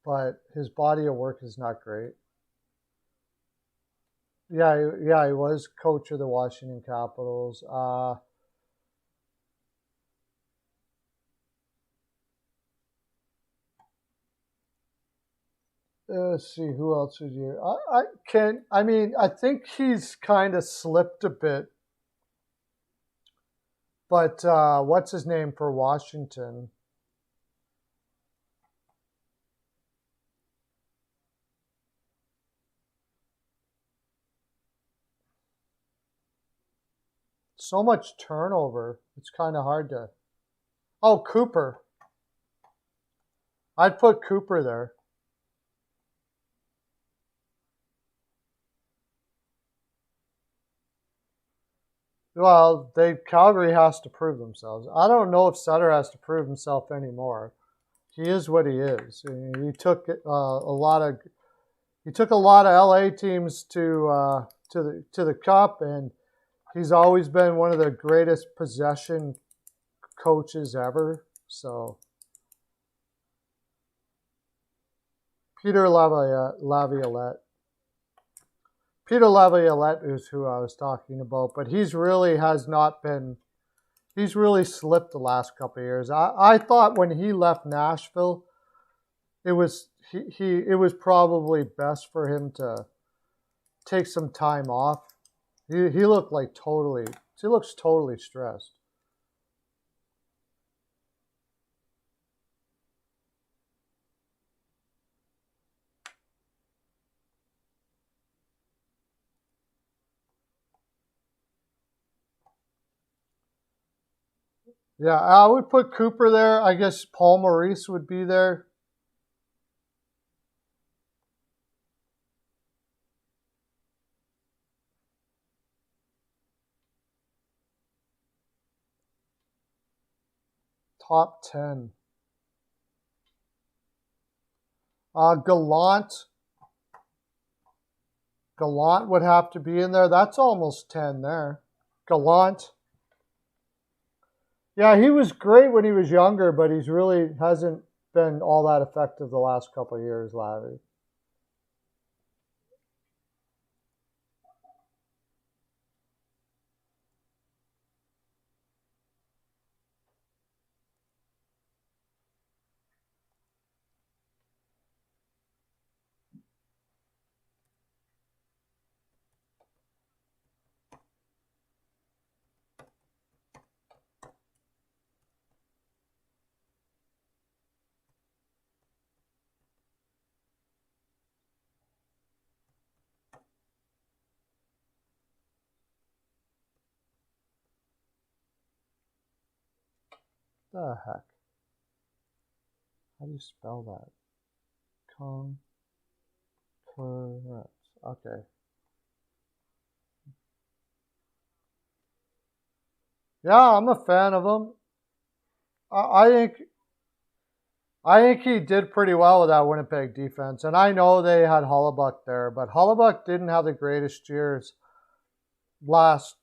but his body of work is not great. Yeah, he was coach of the Washington Capitals. Let's see who else would you. I can. I mean, I think he's kind of slipped a bit. But what's his name for Washington? So much turnover. It's kind of hard to. Oh, Cooper. I'd put Cooper there. Well, Calgary has to prove themselves. I don't know if Sutter has to prove himself anymore. He is what he is. He took a lot of LA teams to the Cup, and he's always been one of the greatest possession coaches ever. So Peter Laviolette. Peter Laviolette is who I was talking about, but he's really slipped the last couple of years. I thought when he left Nashville, it was it was probably best for him to take some time off. He looked like he looks totally stressed. Yeah, I would put Cooper there. I guess Paul Maurice would be there. Top 10. Gallant. Gallant would have to be in there. That's almost 10 there. Gallant. Yeah, he was great when he was younger, but he's really hasn't been all that effective the last couple of years, Lavi. The heck? How do you spell that? Correct. Okay. Yeah, I'm a fan of him. I think he did pretty well with that Winnipeg defense, and I know they had Hollebuck there, but Hollebuck didn't have the greatest years last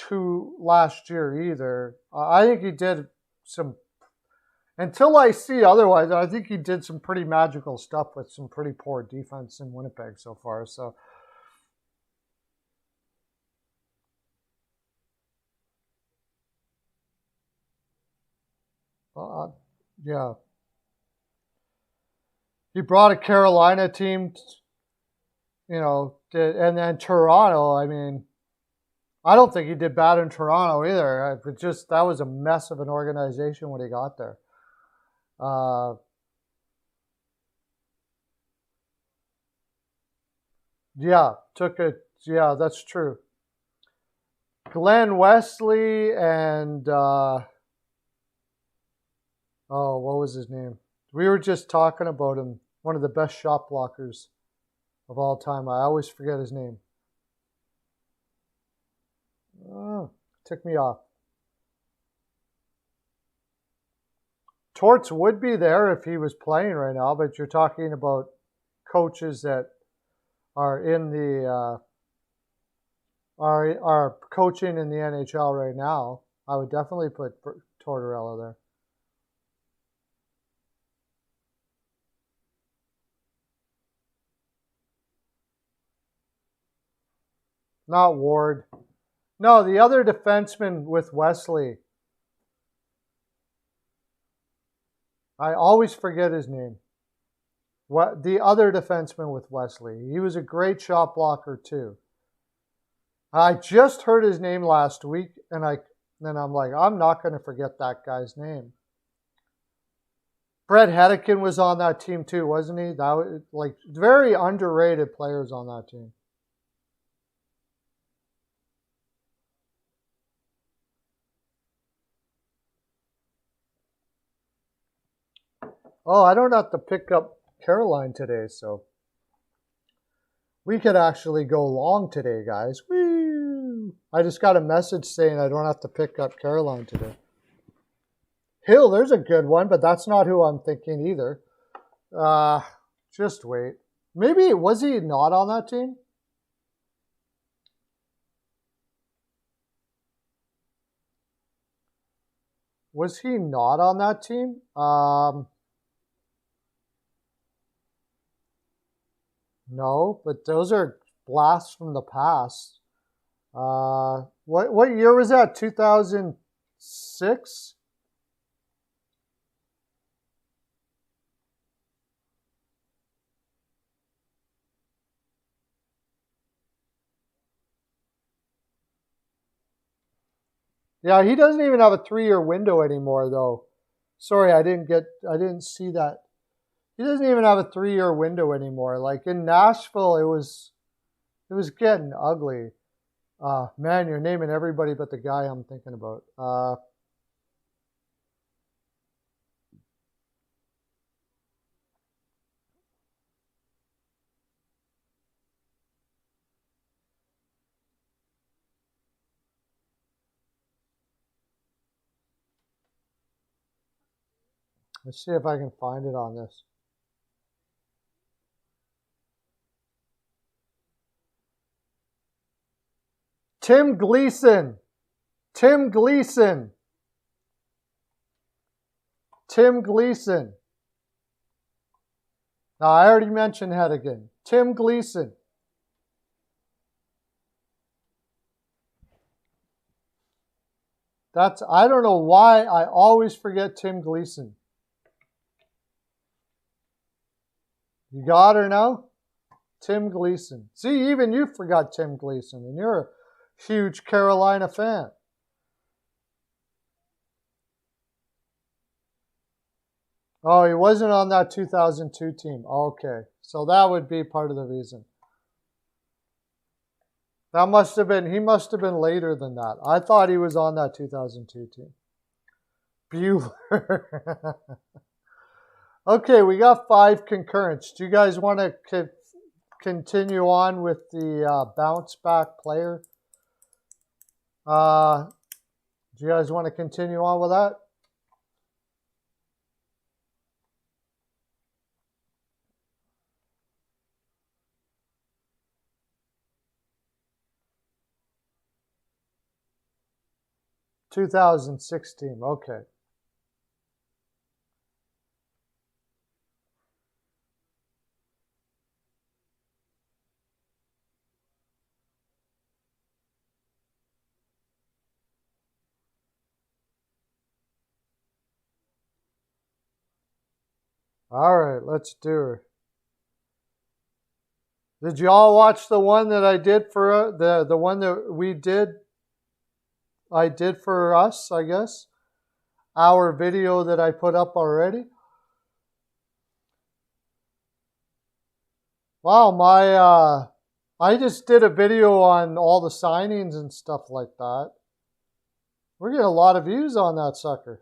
last year either. I think he did some. Until I see otherwise, I think he did some pretty magical stuff with some pretty poor defense in Winnipeg so far. So, uh, yeah, he brought a Carolina team, and then Toronto. I mean, I don't think he did bad in Toronto either. It just that was a mess of an organization when he got there. Uh, yeah, took it. Yeah, that's true. Glenn Wesley and what was his name? We were just talking about him. One of the best shot blockers of all time. I always forget his name. Oh, took me off. Torts would be there if he was playing right now, but you're talking about coaches that are in the are coaching in the NHL right now. I would definitely put Tortorella there. Not Ward. No, the other defenseman with Wesley. I always forget his name. What the other defenseman with Wesley? He was a great shot blocker too. I just heard his name last week, and then I'm like, I'm not going to forget that guy's name. Brett Hedican was on that team too, wasn't he? That was like very underrated players on that team. Oh, I don't have to pick up Caroline today, so we could actually go long today, guys. Woo! I just got a message saying I don't have to pick up Caroline today. Hill, there's a good one, but that's not who I'm thinking either. Just wait. Maybe, was he not on that team? Was he not on that team? No, but those are blasts from the past. What year was that? 2006? Yeah, he doesn't even have a 3-year window anymore, though. Sorry, I didn't see that. He doesn't even have a 3-year window anymore. Like in Nashville, it was getting ugly. Man, you're naming everybody but the guy I'm thinking about. Let's see if I can find it on this. Tim Gleason. Tim Gleason. Tim Gleason. Now, I already mentioned Hedigan. Tim Gleason. I don't know why I always forget Tim Gleason. You got her now? Tim Gleason. See, even you forgot Tim Gleason, and you're a huge Carolina fan. Oh, he wasn't on that 2002 team. Okay, so that would be part of the reason. He must have been later than that. I thought he was on that 2002 team. Bueller. Okay, we got 5 concurrents. Do you guys want to continue on with the bounce back player? Do you guys want to continue on with that? (2016) Okay. All right, let's do it. Did you all watch the one that I did for the one that we did? I did for us, I guess. Our video that I put up already. Wow, I just did a video on all the signings and stuff like that. We're getting a lot of views on that sucker.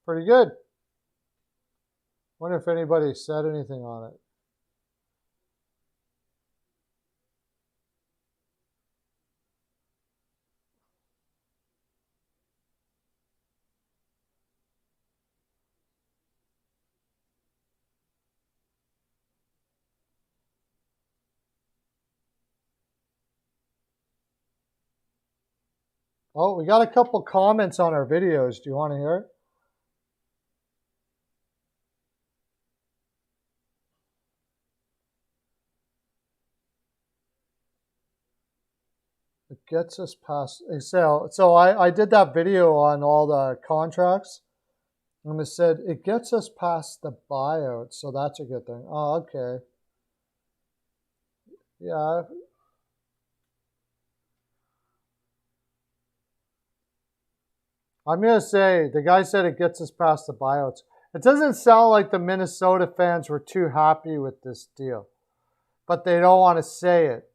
Pretty good. Wonder if anybody said anything on it. Oh, we got a couple comments on our videos. Do you want to hear it? It gets us past. So I did that video on all the contracts, and it said it gets us past the buyout, so that's a good thing. Oh, okay. Yeah. I'm going to say, the guy said it gets us past the buyouts. It doesn't sound like the Minnesota fans were too happy with this deal, but they don't want to say it.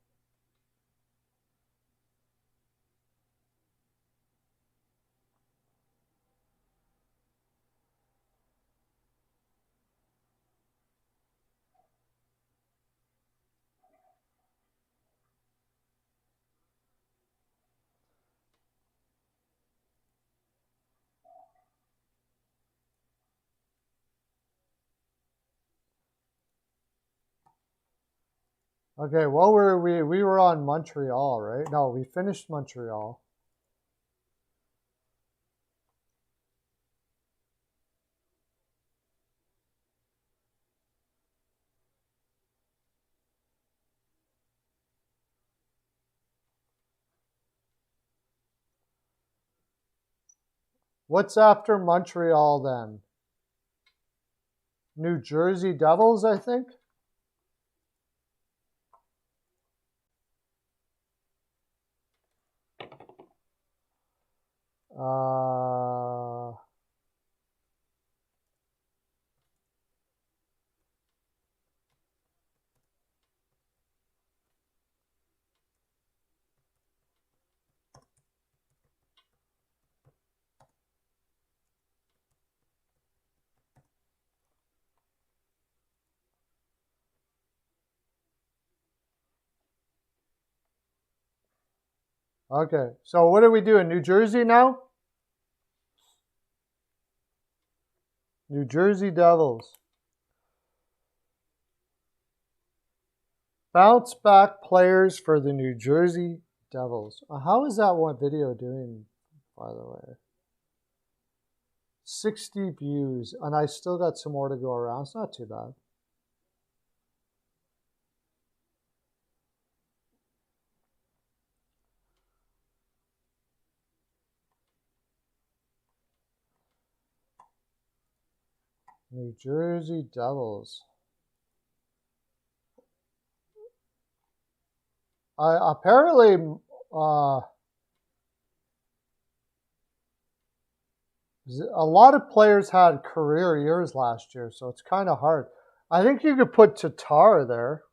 Okay, what were we? We were on Montreal, right? No, we finished Montreal. What's after Montreal then? New Jersey Devils, I think. Okay, so what are we doing? New Jersey now? New Jersey Devils. Bounce back players for the New Jersey Devils. How is that one video doing, by the way? 60 views, and I still got some more to go around. It's not too bad. New Jersey Devils. Apparently, a lot of players had career years last year, so it's kind of hard. I think you could put Tatar there.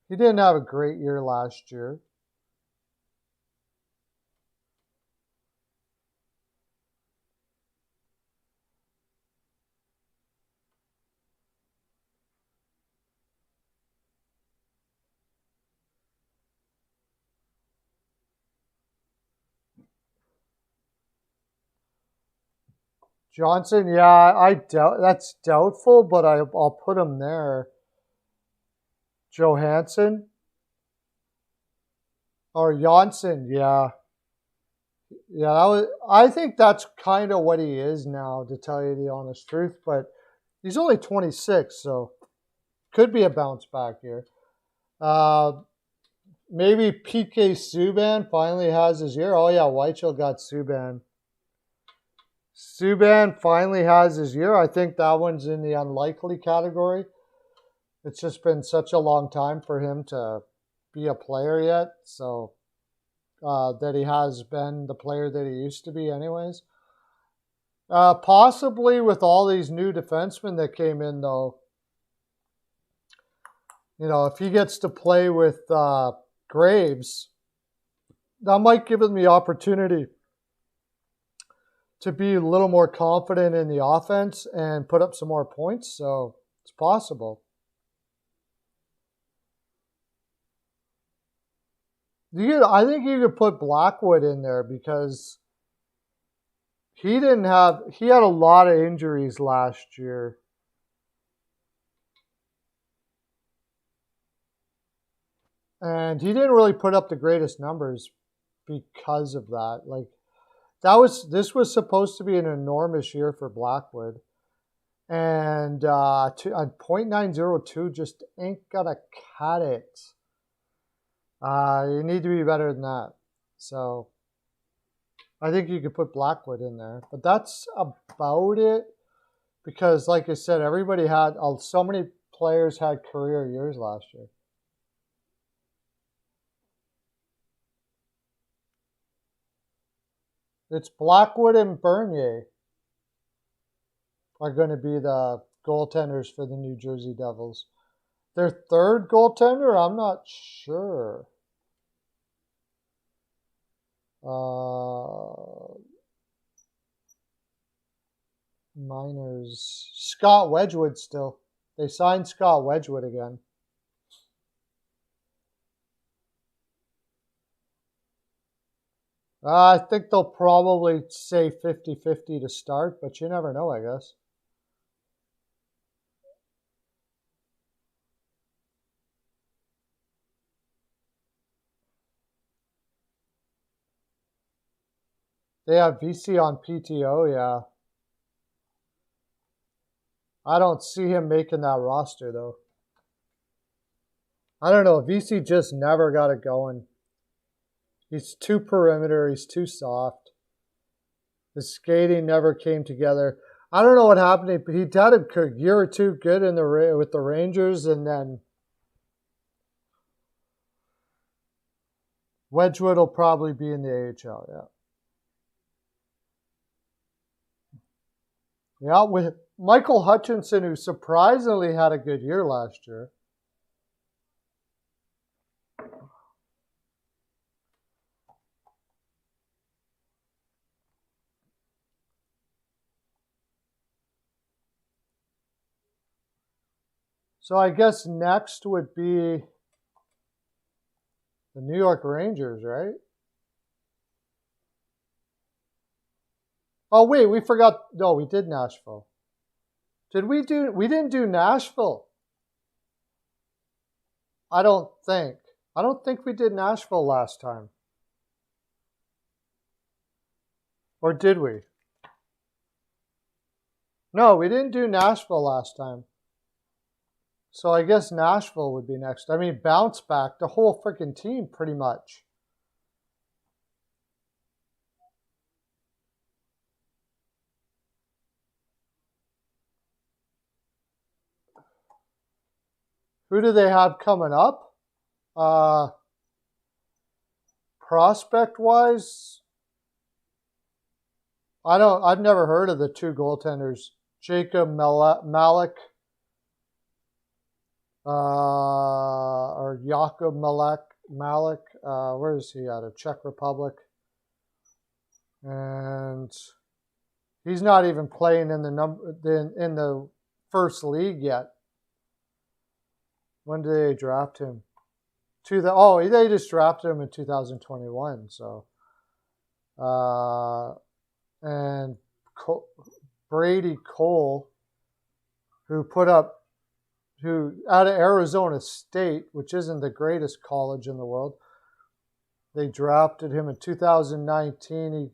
He didn't have a great year last year. Johnson, yeah, I doubt that's doubtful, but I'll put him there. Johansson or Janssen, yeah, yeah. I think that's kind of what he is now, to tell you the honest truth. But he's only 26, so could be a bounce back here. Maybe PK Subban finally has his year. Oh yeah, Weichel got Subban. Subban finally has his year. I think that one's in the unlikely category. It's just been such a long time for him to be a player yet, so that he has been the player that he used to be anyways. Possibly with all these new defensemen that came in, though, you know, if he gets to play with Graves, that might give him the opportunity to be a little more confident in the offense and put up some more points. So it's possible. I think you could put Blackwood in there because he had a lot of injuries last year. – And he didn't really put up the greatest numbers because of that. Like this was supposed to be an enormous year for Blackwood. And .902 just ain't gonna cut it. You need to be better than that. So I think you could put Blackwood in there. But that's about it. Because like I said, everybody had, so many players had career years last year. It's Blackwood and Bernier are going to be the goaltenders for the New Jersey Devils. Their third goaltender, I'm not sure. Miners. Scott Wedgwood still. They signed Scott Wedgwood again. I think they'll probably say 50-50 to start, but you never know, I guess. They have VC on PTO, yeah. I don't see him making that roster, though. I don't know. VC just never got it going. He's too perimeter. He's too soft. His skating never came together. I don't know what happened. He had a year or two good with the Rangers, and then Wedgwood will probably be in the AHL, yeah. Yeah, with Michael Hutchinson, who surprisingly had a good year last year. So I guess next would be the New York Rangers, right? Oh, wait, we forgot. No, we did Nashville. We didn't do Nashville. I don't think we did Nashville last time. Or did we? No, we didn't do Nashville last time. So I guess Nashville would be next. I mean, bounce back, the whole freaking team pretty much. Who do they have coming up? Prospect-wise, I've never heard of the two goaltenders. Jacob Malik, or Jakub Malik. Where is he out of? Czech Republic. And he's not even playing in the first league yet. When did they draft him? They just drafted him in 2021. So, and Brady Cole, who out of Arizona State, which isn't the greatest college in the world. They drafted him in 2019. He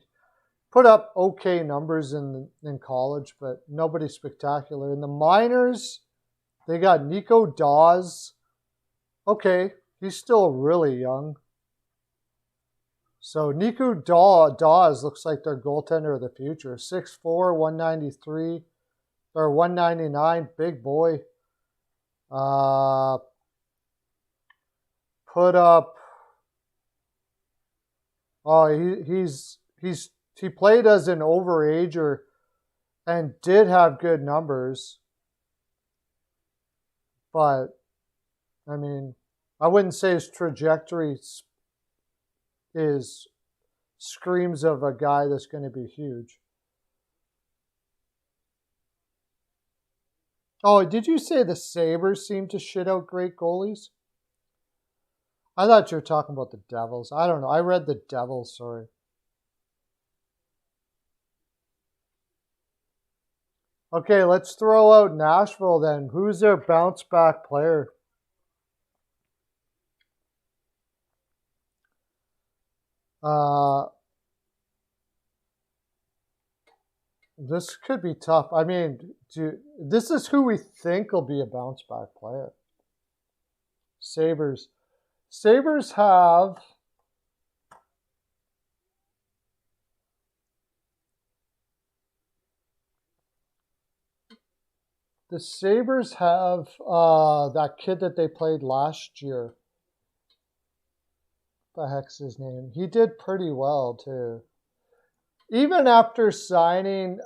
put up okay numbers in college, but nobody spectacular. In the minors, they got Nico Dawes. Okay, he's still really young. So Nico Dawes looks like their goaltender of the future. 6'4", 193, or 199, big boy. Put up. Oh, he played as an overager and did have good numbers. But, I mean, I wouldn't say his trajectory screams of a guy that's going to be huge. Oh, did you say the Sabres seem to shit out great goalies? I thought you were talking about the Devils. I don't know. I read the Devils, sorry. Okay, let's throw out Nashville then. Who's their bounce back player? This could be tough. I mean, this is who we think will be a bounce back player. Sabres. Sabres have that kid that they played last year. What the heck's his name? He did pretty well too. Even after signing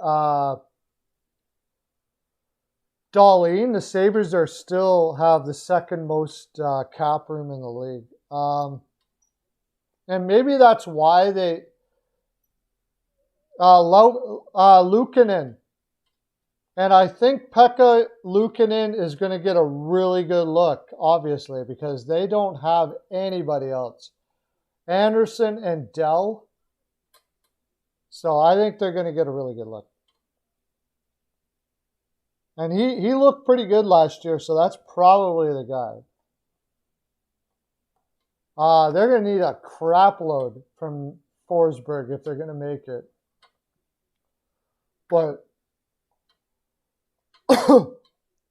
Darlene, the Sabres are still have the second most cap room in the league. And maybe that's why they Luukkonen. And I think Pekka Luukkonen is going to get a really good look, obviously, because they don't have anybody else. Anderson and Dell. So I think they're going to get a really good look. And he looked pretty good last year, so that's probably the guy. They're going to need a crap load from Forsberg if they're going to make it. But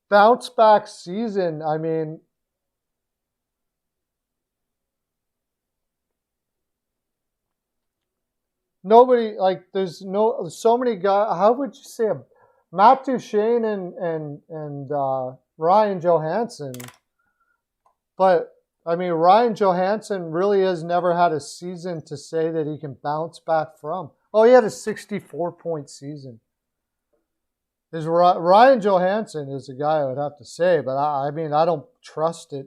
bounce back season, I mean, nobody, like, there's so many guys. How would you say Matt Duchene and Ryan Johansson? But I mean, Ryan Johansson really has never had a season to say that he can bounce back from. Oh, he had a 64-point season. Ryan Johansson is a guy I would have to say, but I mean, I don't trust it.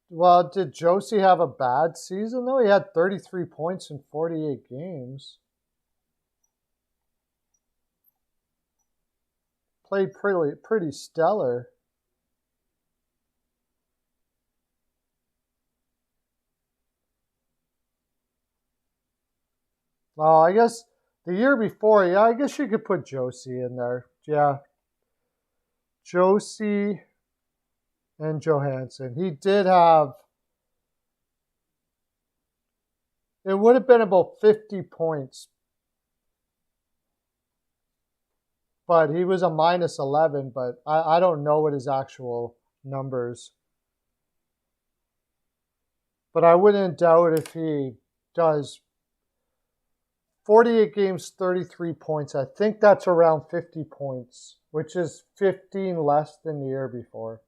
Well, did Josie have a bad season, though? He had 33 points in 48 games. Played pretty stellar. Well, I guess the year before, yeah, I guess you could put Josie in there. Yeah. Josie and Johansson. He did have, it would have been about 50 points. But he was a minus 11, but I don't know what his actual numbers. But I wouldn't doubt if he does 48 games, 33 points. I think that's around 50 points, which is 15 less than the year before.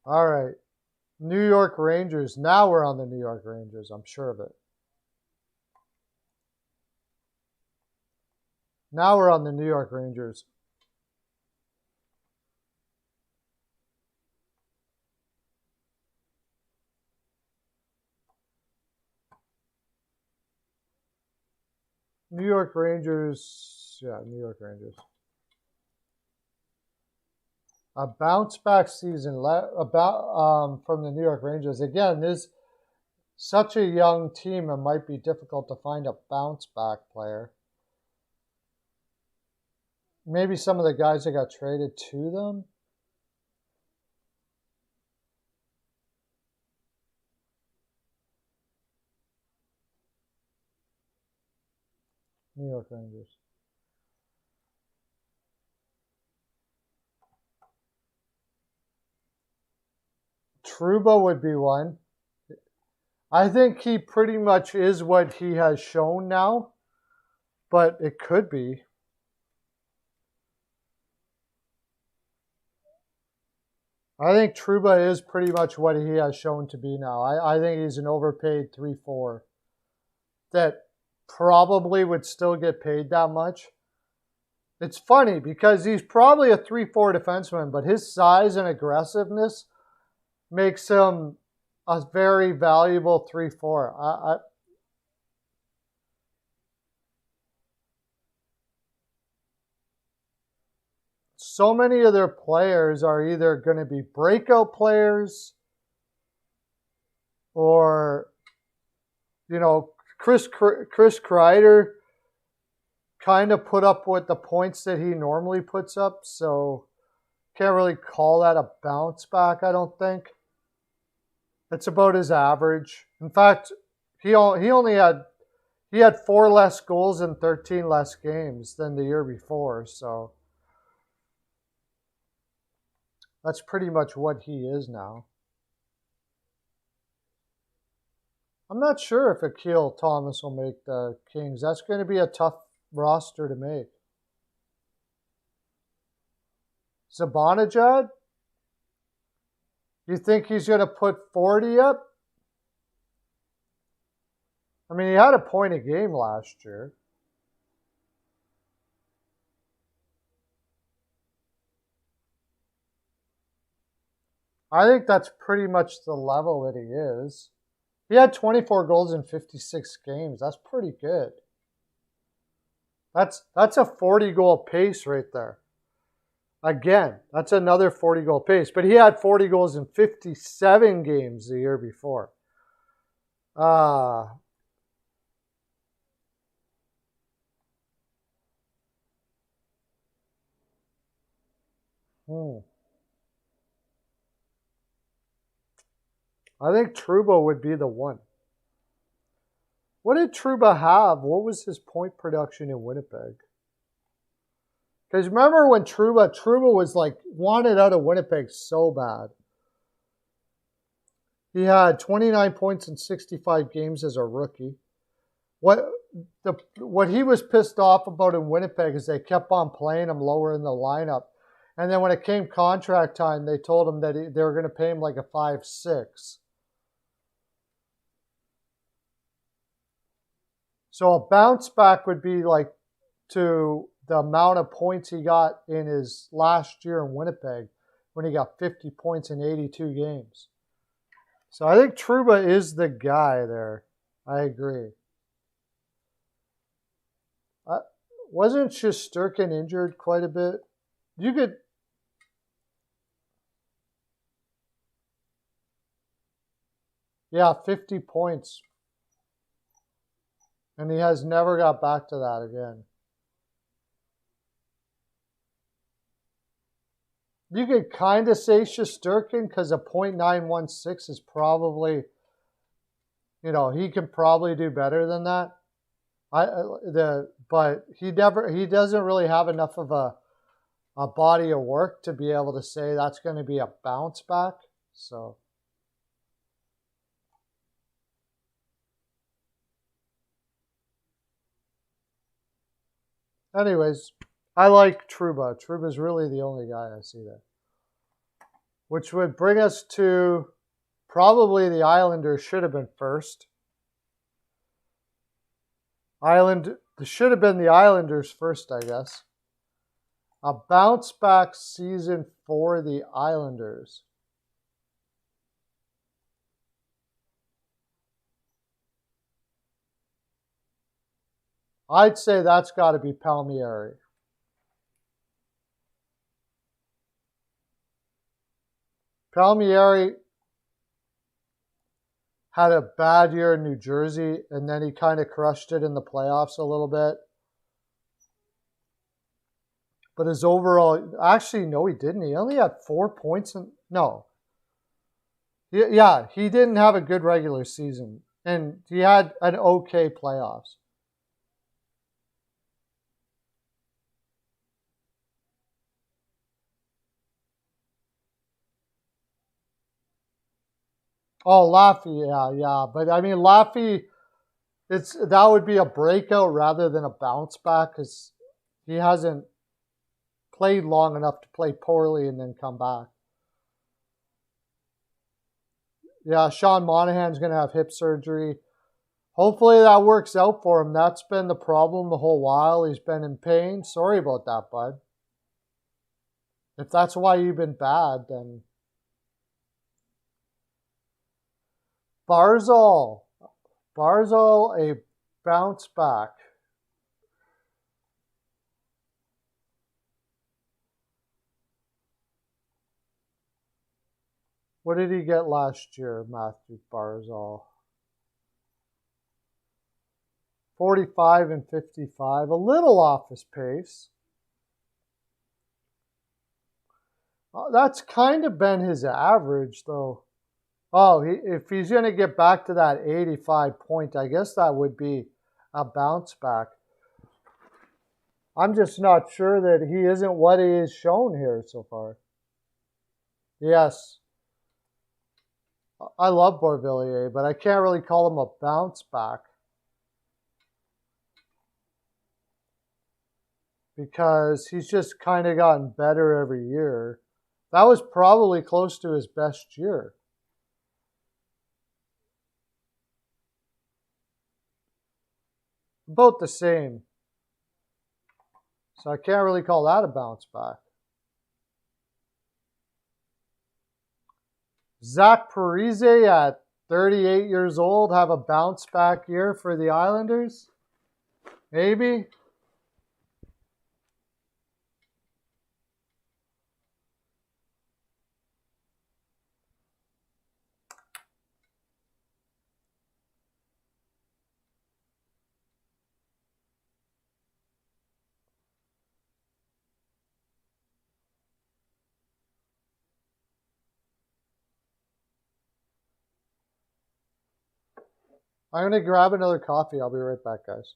All right. New York Rangers. Now we're on the New York Rangers. I'm sure of it. Now we're on the New York Rangers. New York Rangers. Yeah, New York Rangers. A bounce back season from the New York Rangers. Again, this such a young team, it might be difficult to find a bounce back player. Maybe some of the guys that got traded to them. New York Rangers. Trouba would be one. I think he pretty much is what he has shown now, but it could be. I think Trouba is pretty much what he has shown to be now. I think he's an overpaid 3-4 that probably would still get paid that much. It's funny because he's probably a 3-4 defenseman, but his size and aggressiveness makes him a very valuable 3-4. so many of their players are either going to be breakout players or, you know, Chris Kreider kind of put up with the points that he normally puts up, so can't really call that a bounce back, I don't think. It's about his average. In fact, he had 4 less goals in 13 less games than the year before, so that's pretty much what he is now. I'm not sure if Akil Thomas will make the Kings. That's going to be a tough roster to make. Zibanejad? You think he's going to put 40 up? I mean, he had a point a game last year. I think that's pretty much the level that he is. He had 24 goals in 56 games. That's pretty good. That's a 40-goal pace right there. Again, that's another 40-goal pace. But he had 40 goals in 57 games the year before. I think Trouba would be the one. What did Trouba have? What was his point production in Winnipeg? Because remember when Trouba was like wanted out of Winnipeg so bad. He had 29 points in 65 games as a rookie. What he was pissed off about in Winnipeg is they kept on playing him lower in the lineup. And then when it came contract time, they told him that they were going to pay him like a 5-6. So a bounce back would be like to the amount of points he got in his last year in Winnipeg when he got 50 points in 82 games. So I think Trouba is the guy there. I agree. Wasn't Shesterkin injured quite a bit? You could... Yeah, 50 points. And he has never got back to that again. You could kind of say Shesterkin because a .916 is probably, you know, he can probably do better than that. But he doesn't really have enough of a body of work to be able to say that's going to be a bounce back. So. Anyways, I like Trouba. Trouba's really the only guy I see there. Which would bring us to probably the Islanders should have been first. Should have been the Islanders first, I guess. A bounce back season for the Islanders. I'd say that's got to be Palmieri. Palmieri had a bad year in New Jersey, and then he kind of crushed it in the playoffs a little bit. But his overall... Actually, no, he didn't. He only had 4 points. No. Yeah, he didn't have a good regular season. And he had an okay playoffs. Oh, Laffy, yeah. But I mean, Laffy, that would be a breakout rather than a bounce back because he hasn't played long enough to play poorly and then come back. Yeah, Sean Monahan's going to have hip surgery. Hopefully that works out for him. That's been the problem the whole while. He's been in pain. Sorry about that, bud. If that's why you've been bad, then... Barzal, a bounce back. What did he get last year, Matthew Barzal? 45 and 55, a little off his pace. That's kind of been his average, though. Oh, if he's going to get back to that 85 point, I guess that would be a bounce back. I'm just not sure that he isn't what he is shown here so far. Yes. I love Beauvillier, but I can't really call him a bounce back. Because he's just kind of gotten better every year. That was probably close to his best year. About the same. So I can't really call that a bounce back. Zach Parise at 38 years old have a bounce back year for the Islanders? Maybe. I'm going to grab another coffee. I'll be right back, guys.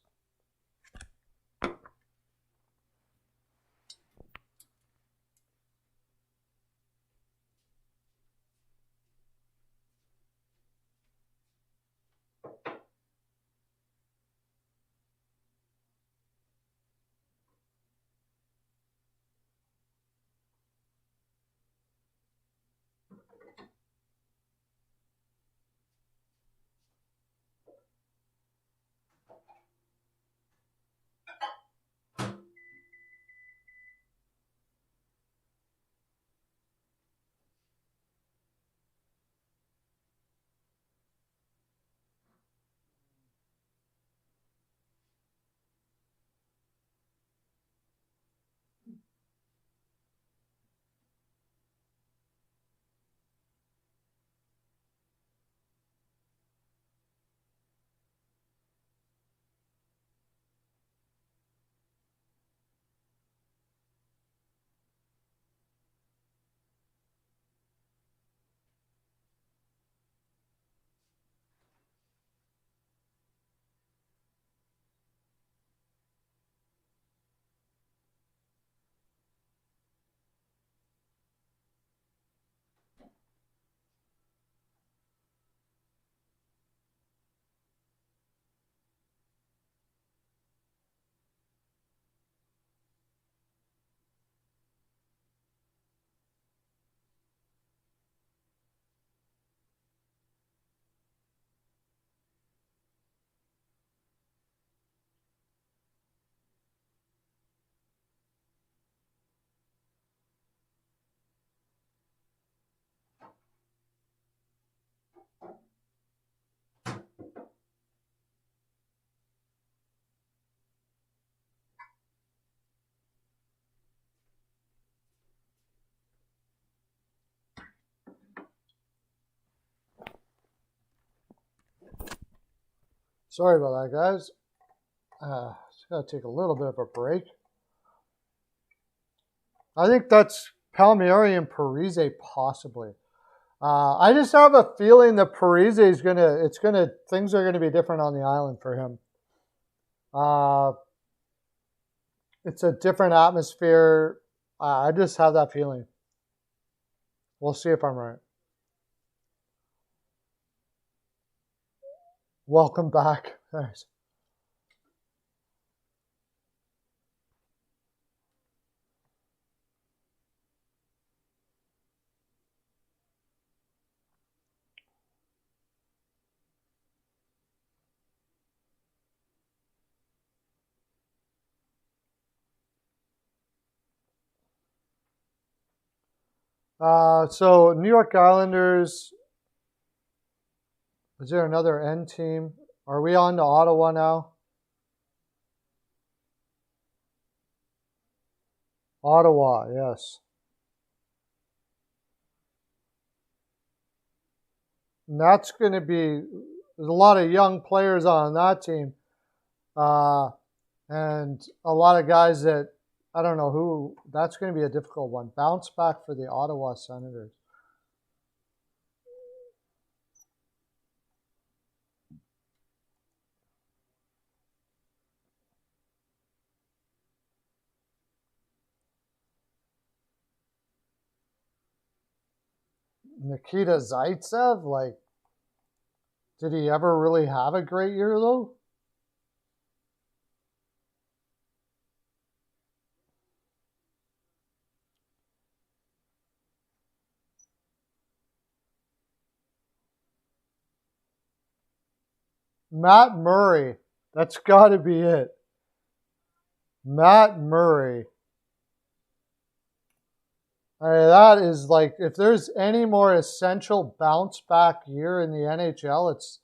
Sorry about that, guys. Just got to take a little bit of a break. I think that's Palmieri and Parise possibly. I just have a feeling that Parise is things are gonna be different on the island for him. It's a different atmosphere. I just have that feeling. We'll see if I'm right. Welcome back. Thanks. So New York Islanders. Is there another N team? Are we on to Ottawa now? Ottawa, yes. And that's going to be, there's a lot of young players on that team. And a lot of guys that, I don't know who, that's going to be a difficult one. Bounce back for the Ottawa Senators. Nikita Zaitsev, like, did he ever really have a great year, though? Matt Murray. That's got to be it. Matt Murray. That is like, if there's any more essential bounce back year in the NHL, it's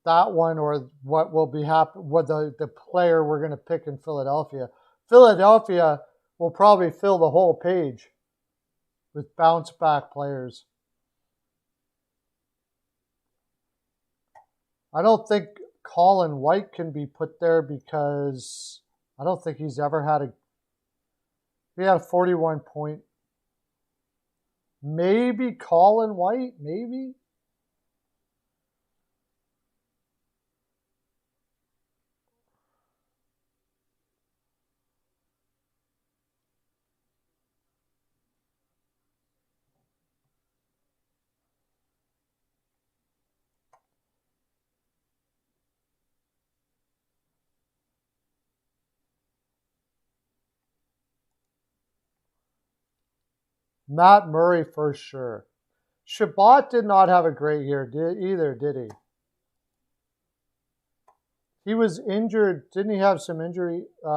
that one or what will be happen. What the player we're going to pick in Philadelphia. Philadelphia will probably fill the whole page with bounce back players. I don't think Colin White can be put there because I don't think he's ever had he had a 41 point. Maybe Colin White, maybe. Matt Murray for sure. Shabbat did not have a great year either, did he? He was injured. Didn't he have some injury? He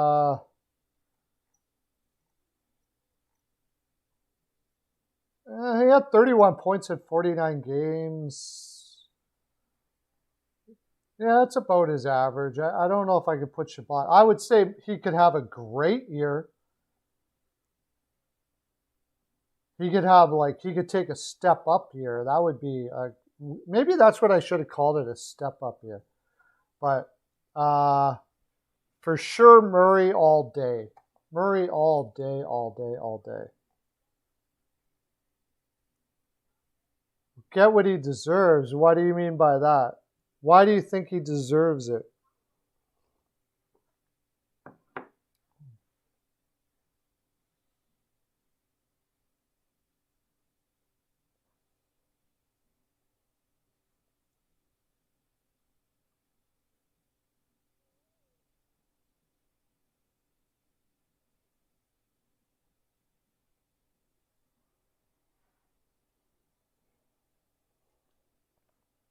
had 31 points at 49 games. Yeah, that's about his average. I don't know if I could put Shabbat. I would say he could have a great year. He could have he could take a step up year. That would be maybe that's what I should have called it, a step up year. But for sure, Murray all day. Murray all day, all day, all day. Get what he deserves. What do you mean by that? Why do you think he deserves it?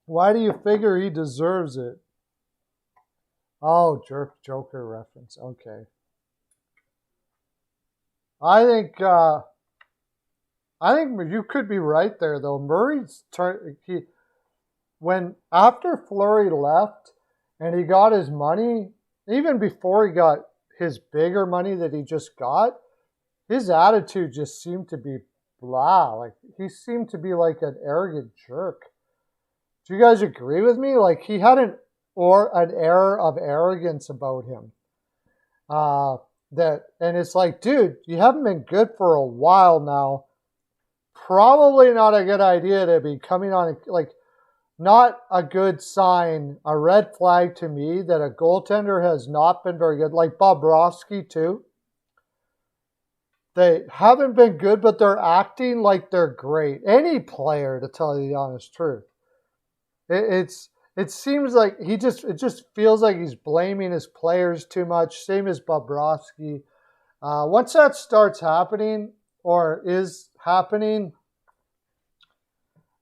Why do you figure he deserves it? Oh, Joker reference. Okay. I think you could be right there though. Murray's when after Fleury left and he got his money, even before he got his bigger money that he just got, his attitude just seemed to be blah. Like he seemed to be like an arrogant jerk. Do you guys agree with me? Like he had an air of arrogance about him. And it's like, dude, you haven't been good for a while now. Probably not a good idea to be coming on not a good sign, a red flag to me that a goaltender has not been very good. Like Bobrovsky too. They haven't been good, but they're acting like they're great. Any player, to tell you the honest truth. It seems like it just feels like he's blaming his players too much. Same as Bobrovsky. Once that starts happening or is happening,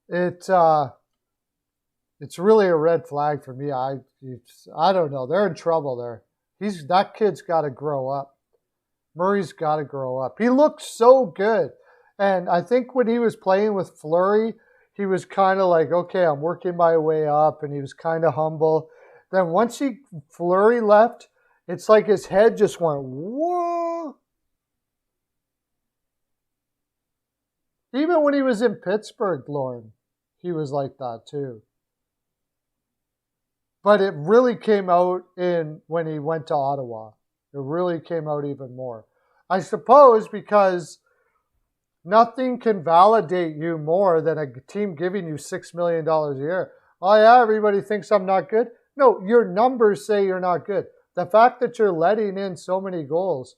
it's really a red flag for me. I don't know. They're in trouble there. That kid's got to grow up. Murray's got to grow up. He looked so good, and I think when he was playing with Fleury, he was kind of like, okay, I'm working my way up, and he was kind of humble. Then once Fleury left, it's like his head just went, whoa. Even when he was in Pittsburgh, Lauren, he was like that too. But it really came out when he went to Ottawa. It really came out even more. I suppose because nothing can validate you more than a team giving you $6 million a year. Oh yeah, everybody thinks I'm not good. No, your numbers say you're not good. The fact that you're letting in so many goals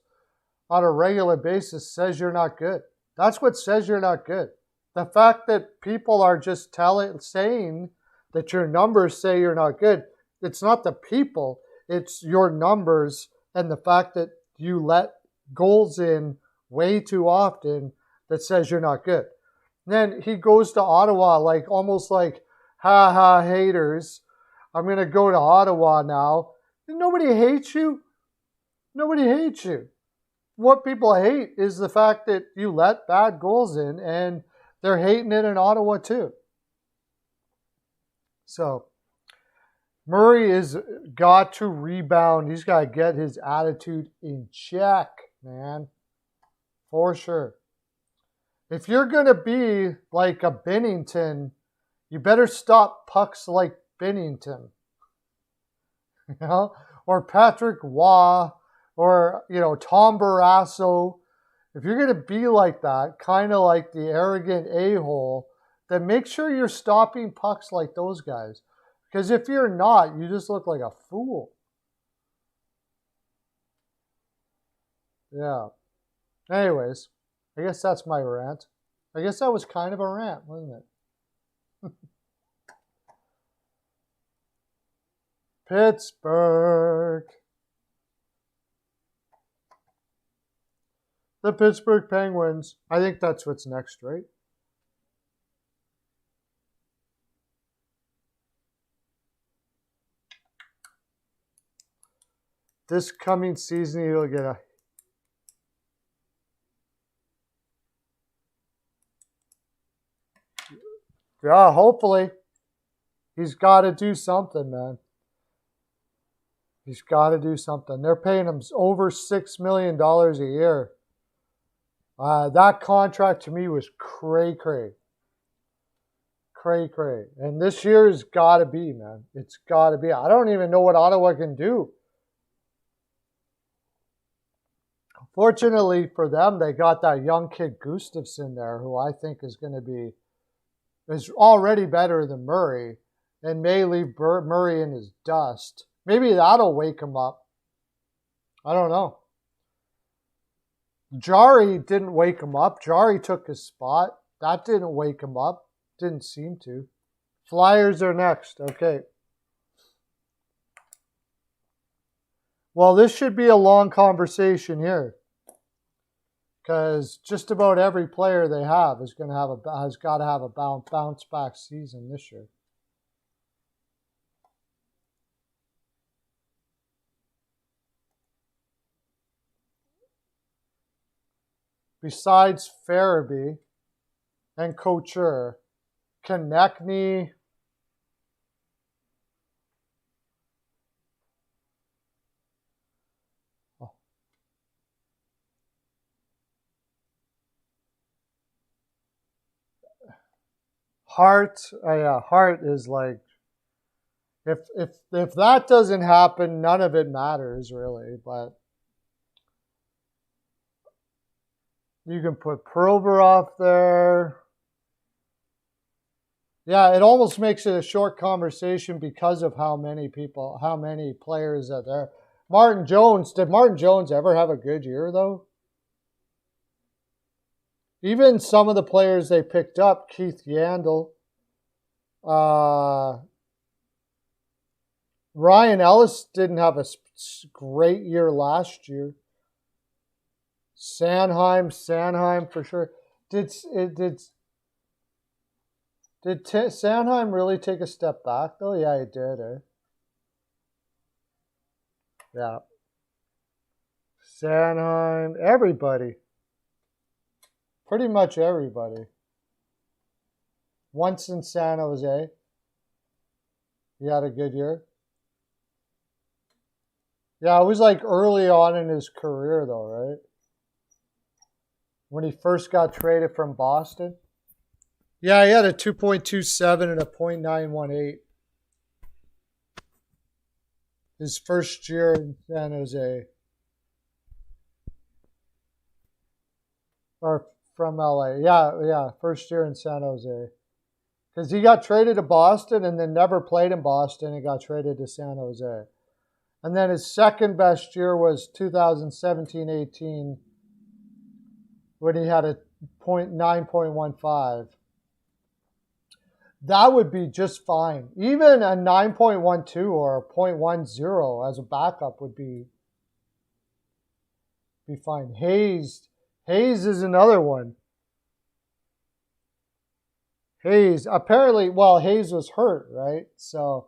on a regular basis says you're not good. That's what says you're not good. The fact that people are just saying that your numbers say you're not good, it's not the people, it's your numbers and the fact that you let goals in way too often that says you're not good. And then he goes to Ottawa almost like, ha ha, haters. I'm going to go to Ottawa now. Nobody hates you. Nobody hates you. What people hate is the fact that you let bad goals in, and they're hating it in Ottawa too. So Murray has got to rebound. He's got to get his attitude in check, man. For sure. If you're going to be like a Binnington, you better stop pucks like Binnington. You know? Or Patrick Waugh, or, Tom Barrasso. If you're going to be like that, kind of like the arrogant a-hole, then make sure you're stopping pucks like those guys. Because if you're not, you just look like a fool. Yeah. Anyways, I guess that's my rant. I guess that was kind of a rant, wasn't it? Pittsburgh. The Pittsburgh Penguins. I think that's what's next, right? This coming season, you'll get a... Yeah, hopefully. He's got to do something, man. He's got to do something. They're paying him over $6 million a year. That contract to me was cray-cray. Cray-cray. And this year's got to be, man. It's got to be. I don't even know what Ottawa can do. Fortunately for them, they got that young kid Gustafsson there, who I think is already better than Murray, and may leave Murray in his dust. Maybe that'll wake him up. I don't know. Jari didn't wake him up. Jari took his spot. That didn't wake him up. Didn't seem to. Flyers are next. Okay. Well, this should be a long conversation here, because just about every player they have has got to have a bounce back season this year. Besides Farabee and Couture, Konechny, Hart, Hart is like, if that doesn't happen, none of it matters really. But you can put Provorov there. Yeah, it almost makes it a short conversation because of how many players are there. Martin Jones, did Martin Jones ever have a good year though? Even some of the players they picked up, Keith Yandel, Ryan Ellis didn't have a great year last year. Sanheim for sure. Did Sanheim really take a step back though? Yeah, he did. Yeah. Sanheim, everybody. Pretty much everybody. Once in San Jose, he had a good year. Yeah, it was like early on in his career though, right? When he first got traded from Boston. Yeah, he had a 2.27 and a .918 his first year in San Jose. Or from LA. Yeah, first year in San Jose. Because he got traded to Boston and then never played in Boston and got traded to San Jose. And then his second best year was 2017-18 when he had a .9.15. That would be just fine. Even a 9.12 or a .10 as a backup would be fine. Hayes is another one. Hayes, apparently, well, Hayes was hurt, right? So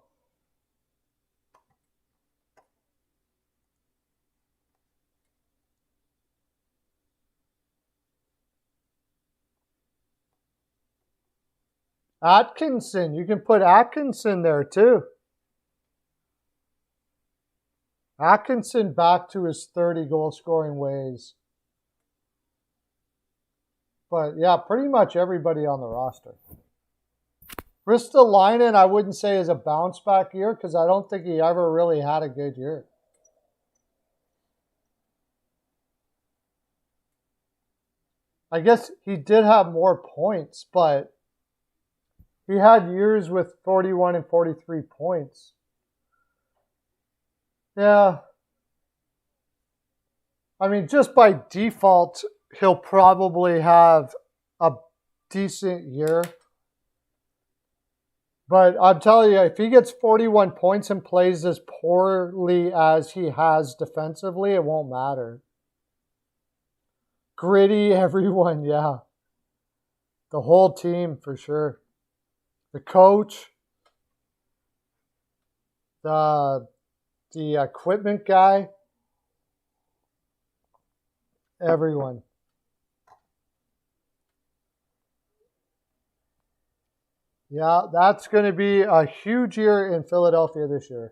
Atkinson, you can put Atkinson there too. Atkinson back to his 30 goal scoring ways. But yeah, pretty much everybody on the roster. Ristolainen, I wouldn't say is a bounce back year because I don't think he ever really had a good year. I guess he did have more points, but he had years with 41 and 43 points. Yeah. I mean, just by default, he'll probably have a decent year. But I'm telling you, if he gets 41 points and plays as poorly as he has defensively, it won't matter. Gritty, everyone, yeah. The whole team, for sure. The coach, the equipment guy, everyone. Yeah, that's going to be a huge year in Philadelphia this year.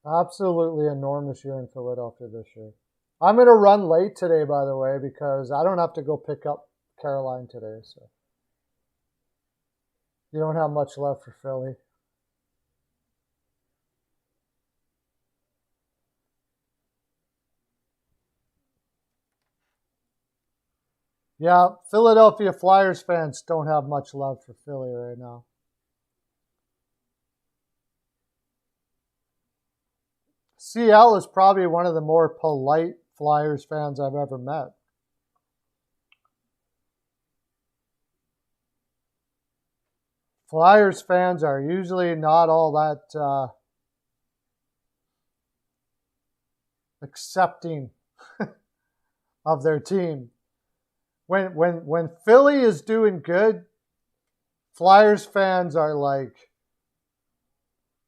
Absolutely enormous year in Philadelphia this year. I'm going to run late today, by the way, because I don't have to go pick up Caroline today. So you don't have much left for Philly. Yeah, Philadelphia Flyers fans don't have much love for Philly right now. CL is probably one of the more polite Flyers fans I've ever met. Flyers fans are usually not all that accepting of their team. When Philly is doing good, Flyers fans are like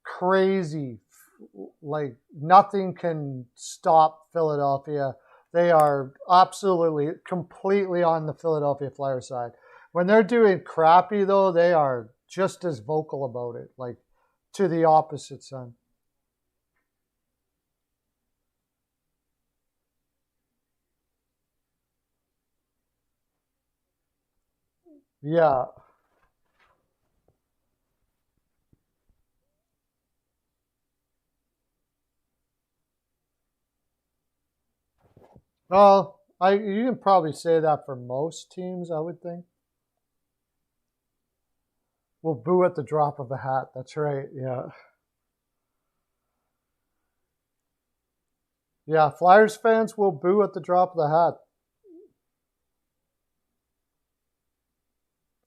crazy. Like nothing can stop Philadelphia. They are absolutely, completely on the Philadelphia Flyers side. When they're doing crappy, though, they are just as vocal about it, like to the opposite side. Yeah. Well, you can probably say that for most teams, I would think. We'll boo at the drop of a hat. That's right. Yeah. Yeah, Flyers fans will boo at the drop of the hat.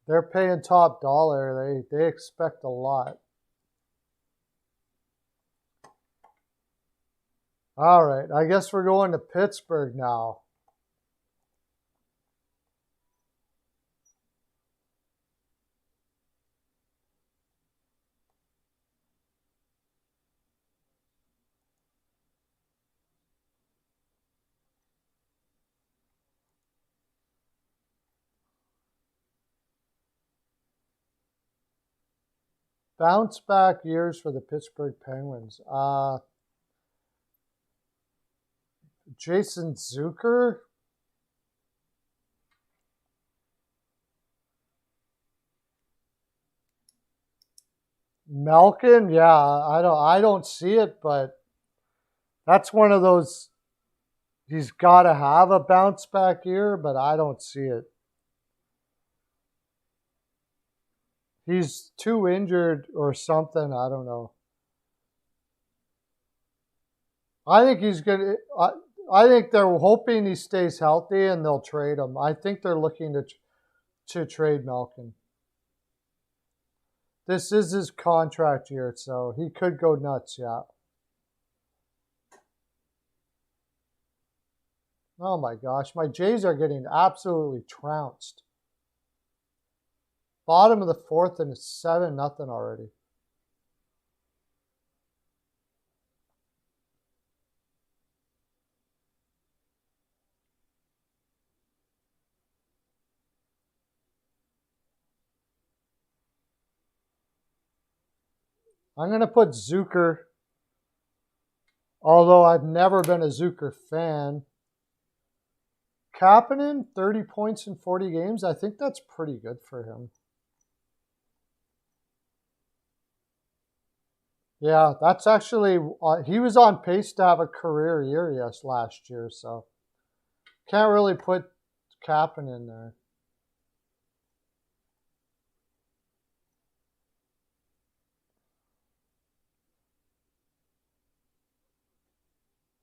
They're paying top dollar. They expect a lot. All right, I guess we're going to Pittsburgh now. Bounce back years for the Pittsburgh Penguins. Jason Zucker, Malkin, yeah, I don't see it, but that's one of those. He's got to have a bounce back year, but I don't see it. He's too injured or something. I don't know. I think he's gonna. I think they're hoping he stays healthy and they'll trade him. I think they're looking to trade Malkin. This is his contract year, so he could go nuts. Yeah. Oh my gosh, my Jays are getting absolutely trounced. Bottom of the fourth and it's 7-0 already. I'm going to put Zucker, although I've never been a Zucker fan. Kapanen, 30 points in 40 games. I think that's pretty good for him. Yeah, that's actually, he was on pace to have a career year, last year, so can't really put Kapanen there.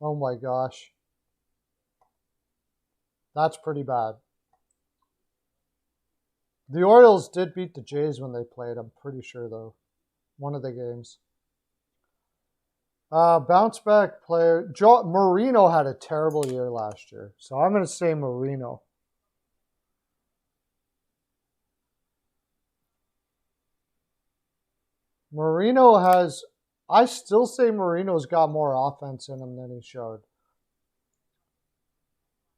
Oh my gosh. That's pretty bad. The Orioles did beat the Jays when they played, I'm pretty sure, though. One of the games. Bounce back player. Marino had a terrible year last year, so I'm going to say Marino. Marino has, I still say Marino's got more offense in him than he showed.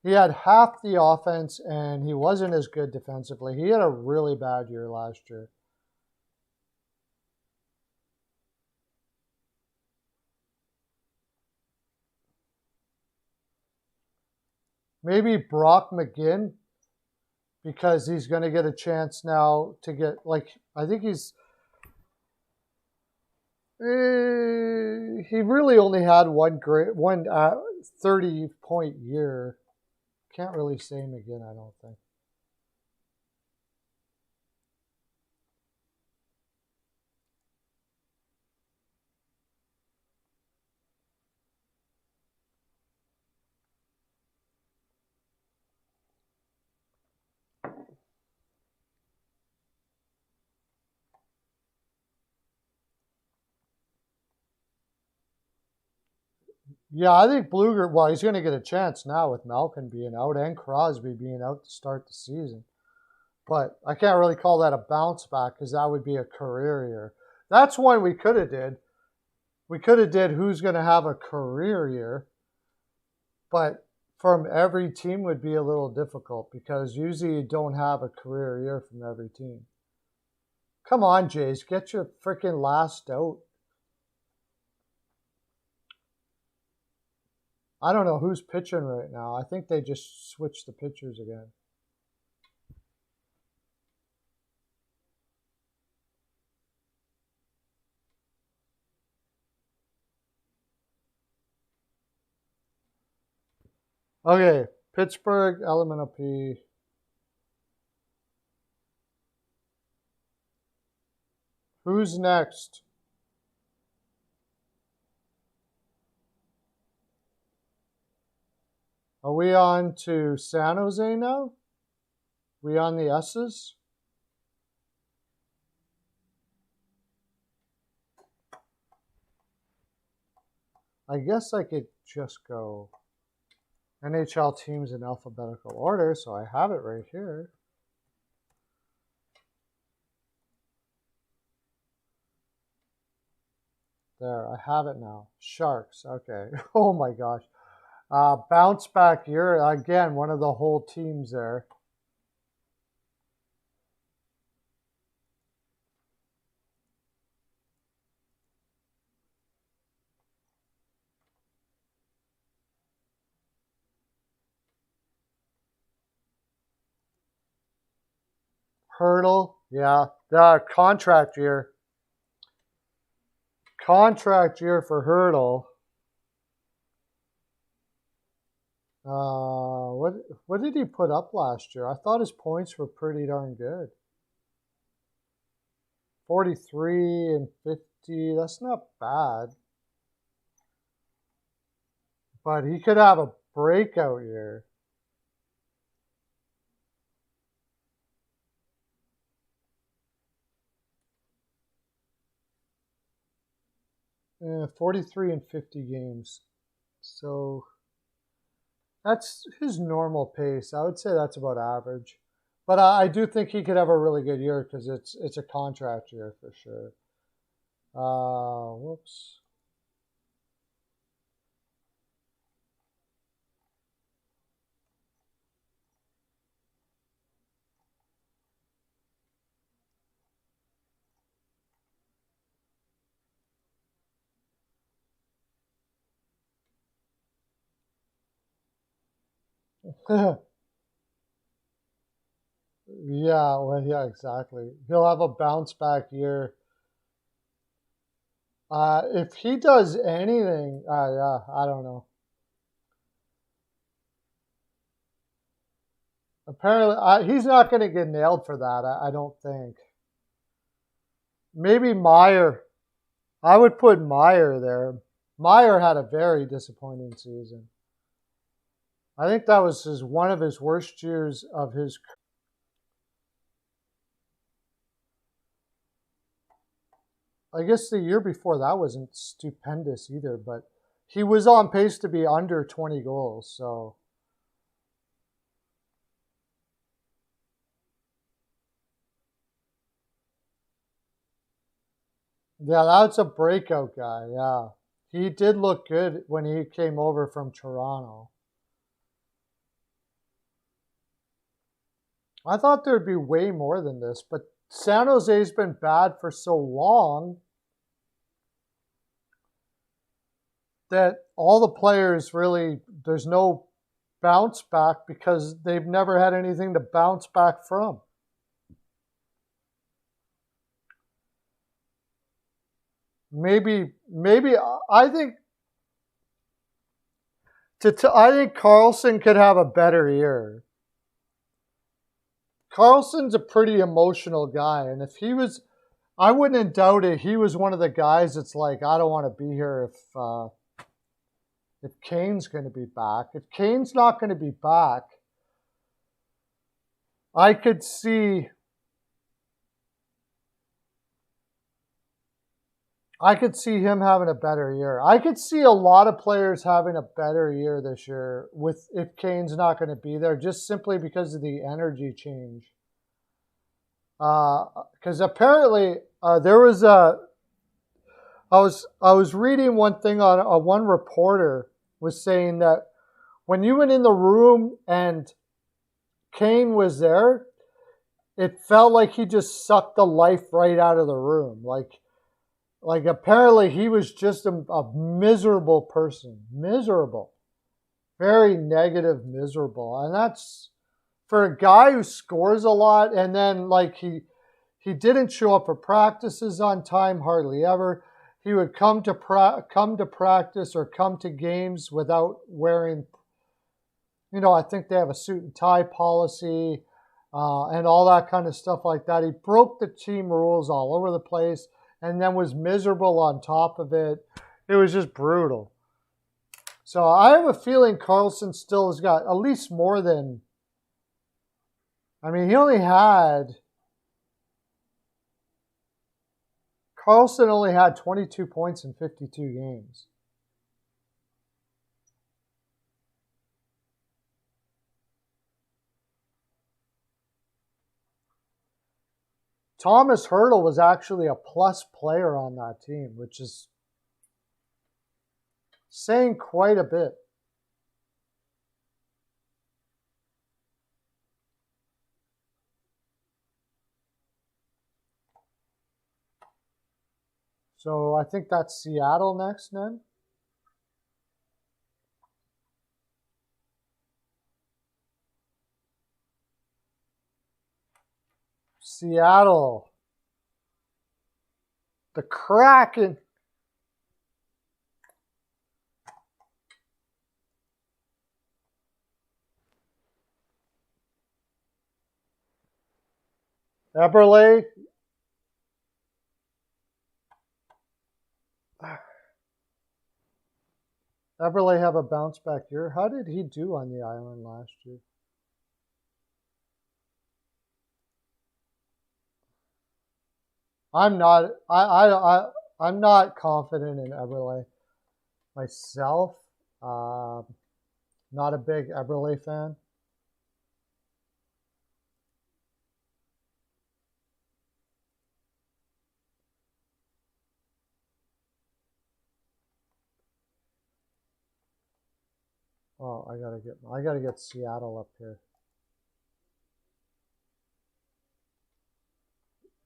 He had half the offense and he wasn't as good defensively. He had a really bad year last year. Maybe Brock McGinn, because he's going to get a chance now to get, I think he's, he really only had one 30-point year. Can't really say him again, I don't think. Yeah, I think Bluger, well, he's going to get a chance now with Malkin being out and Crosby being out to start the season. But I can't really call that a bounce back because that would be a career year. That's one we could have did. We could have did who's going to have a career year. But from every team would be a little difficult because usually you don't have a career year from every team. Come on, Jays, get your freaking last out. I don't know who's pitching right now. I think they just switched the pitchers again. Okay, Pittsburgh, Elemental P. Who's next? Are we on to San Jose now? We on the S's? I guess I could just go NHL teams in alphabetical order, so I have it right here. There, I have it now. Sharks, okay. Oh my gosh. Bounce back year, again, one of the whole teams there. Hurdle, yeah. The contract year. contract year for Hurdle. What did he put up last year? I thought his points were pretty darn good. 43 and 50. That's not bad. But he could have a breakout year. Yeah, 43 and 50 games. So that's his normal pace. I would say that's about average. But I do think he could have a really good year because it's a contract year for sure. Whoops. Yeah, well, yeah, exactly. He'll have a bounce back year. If he does anything, yeah, I don't know. Apparently, he's not going to get nailed for that. I don't think. Maybe Meyer. I would put Meyer there. Meyer had a very disappointing season. I think that was one of his worst years of his. I guess the year before that wasn't stupendous either, but he was on pace to be under 20 goals. So yeah, that's a breakout guy. Yeah, he did look good when he came over from Toronto. I thought there'd be way more than this, but San Jose's been bad for so long that all the players really, there's no bounce back because they've never had anything to bounce back from. Maybe I think I think Carlson could have a better year. Carlson's a pretty emotional guy, and if he was, I wouldn't doubt it. He was one of the guys that's like, I don't want to be here if Kane's going to be back. If Kane's not going to be back, I could see him having a better year. I could see a lot of players having a better year this year if Kane's not going to be there, just simply because of the energy change. Because apparently there was I was reading one thing on one reporter was saying that when you went in the room and Kane was there, it felt like he just sucked the life right out of the room. Like apparently he was just a miserable person. Miserable. Very negative, miserable. And that's for a guy who scores a lot and then like he didn't show up for practices on time hardly ever. He would come to practice or come to games without wearing, I think they have a suit and tie policy and all that kind of stuff like that. He broke the team rules all over the place and then was miserable on top of it. It was just brutal. So I have a feeling Carlson still has got at least more than, Carlson only had 22 points in 52 games. Thomas Hurdle was actually a plus player on that team, which is saying quite a bit. So I think that's Seattle next, then. Seattle. The Kraken. Eberle. Eberle have a bounce back year. How did he do on the island last year? I'm not. I'm not confident in Eberle myself. Not a big Eberle fan. Oh, I gotta get Seattle up here.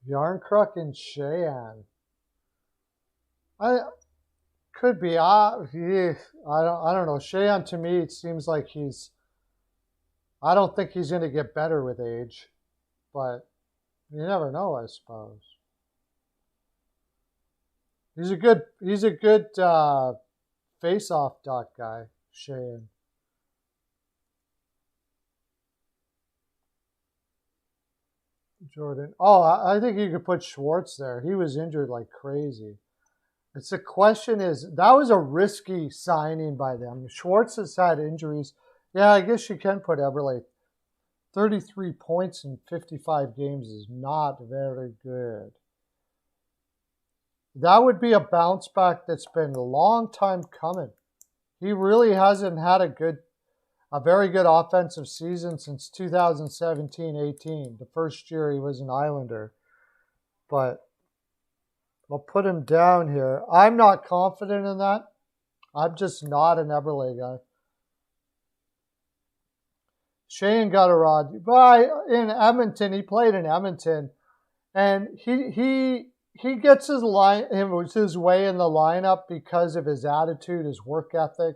Yarncrook and Cheyenne. I could be. I don't know. Cheyenne to me, it seems like he's. I don't think he's going to get better with age, but you never know. I suppose he's a good. He's a good face-off dot guy, Cheyenne. Jordan. Oh, I think you could put Schwartz there. He was injured like crazy. It's the question is that was a risky signing by them. Schwartz has had injuries. Yeah, I guess you can put Eberle. 33 points in 55 games is not very good. That would be a bounce back that's been a long time coming. He really hasn't had a very good offensive season since 2017-18, the first year he was an Islander. But I'll put him down here. I'm not confident in that. I'm just not an Eberle guy. Shane got a rod. But in Edmonton, he played in Edmonton, and he gets his way in the lineup because of his attitude, his work ethic.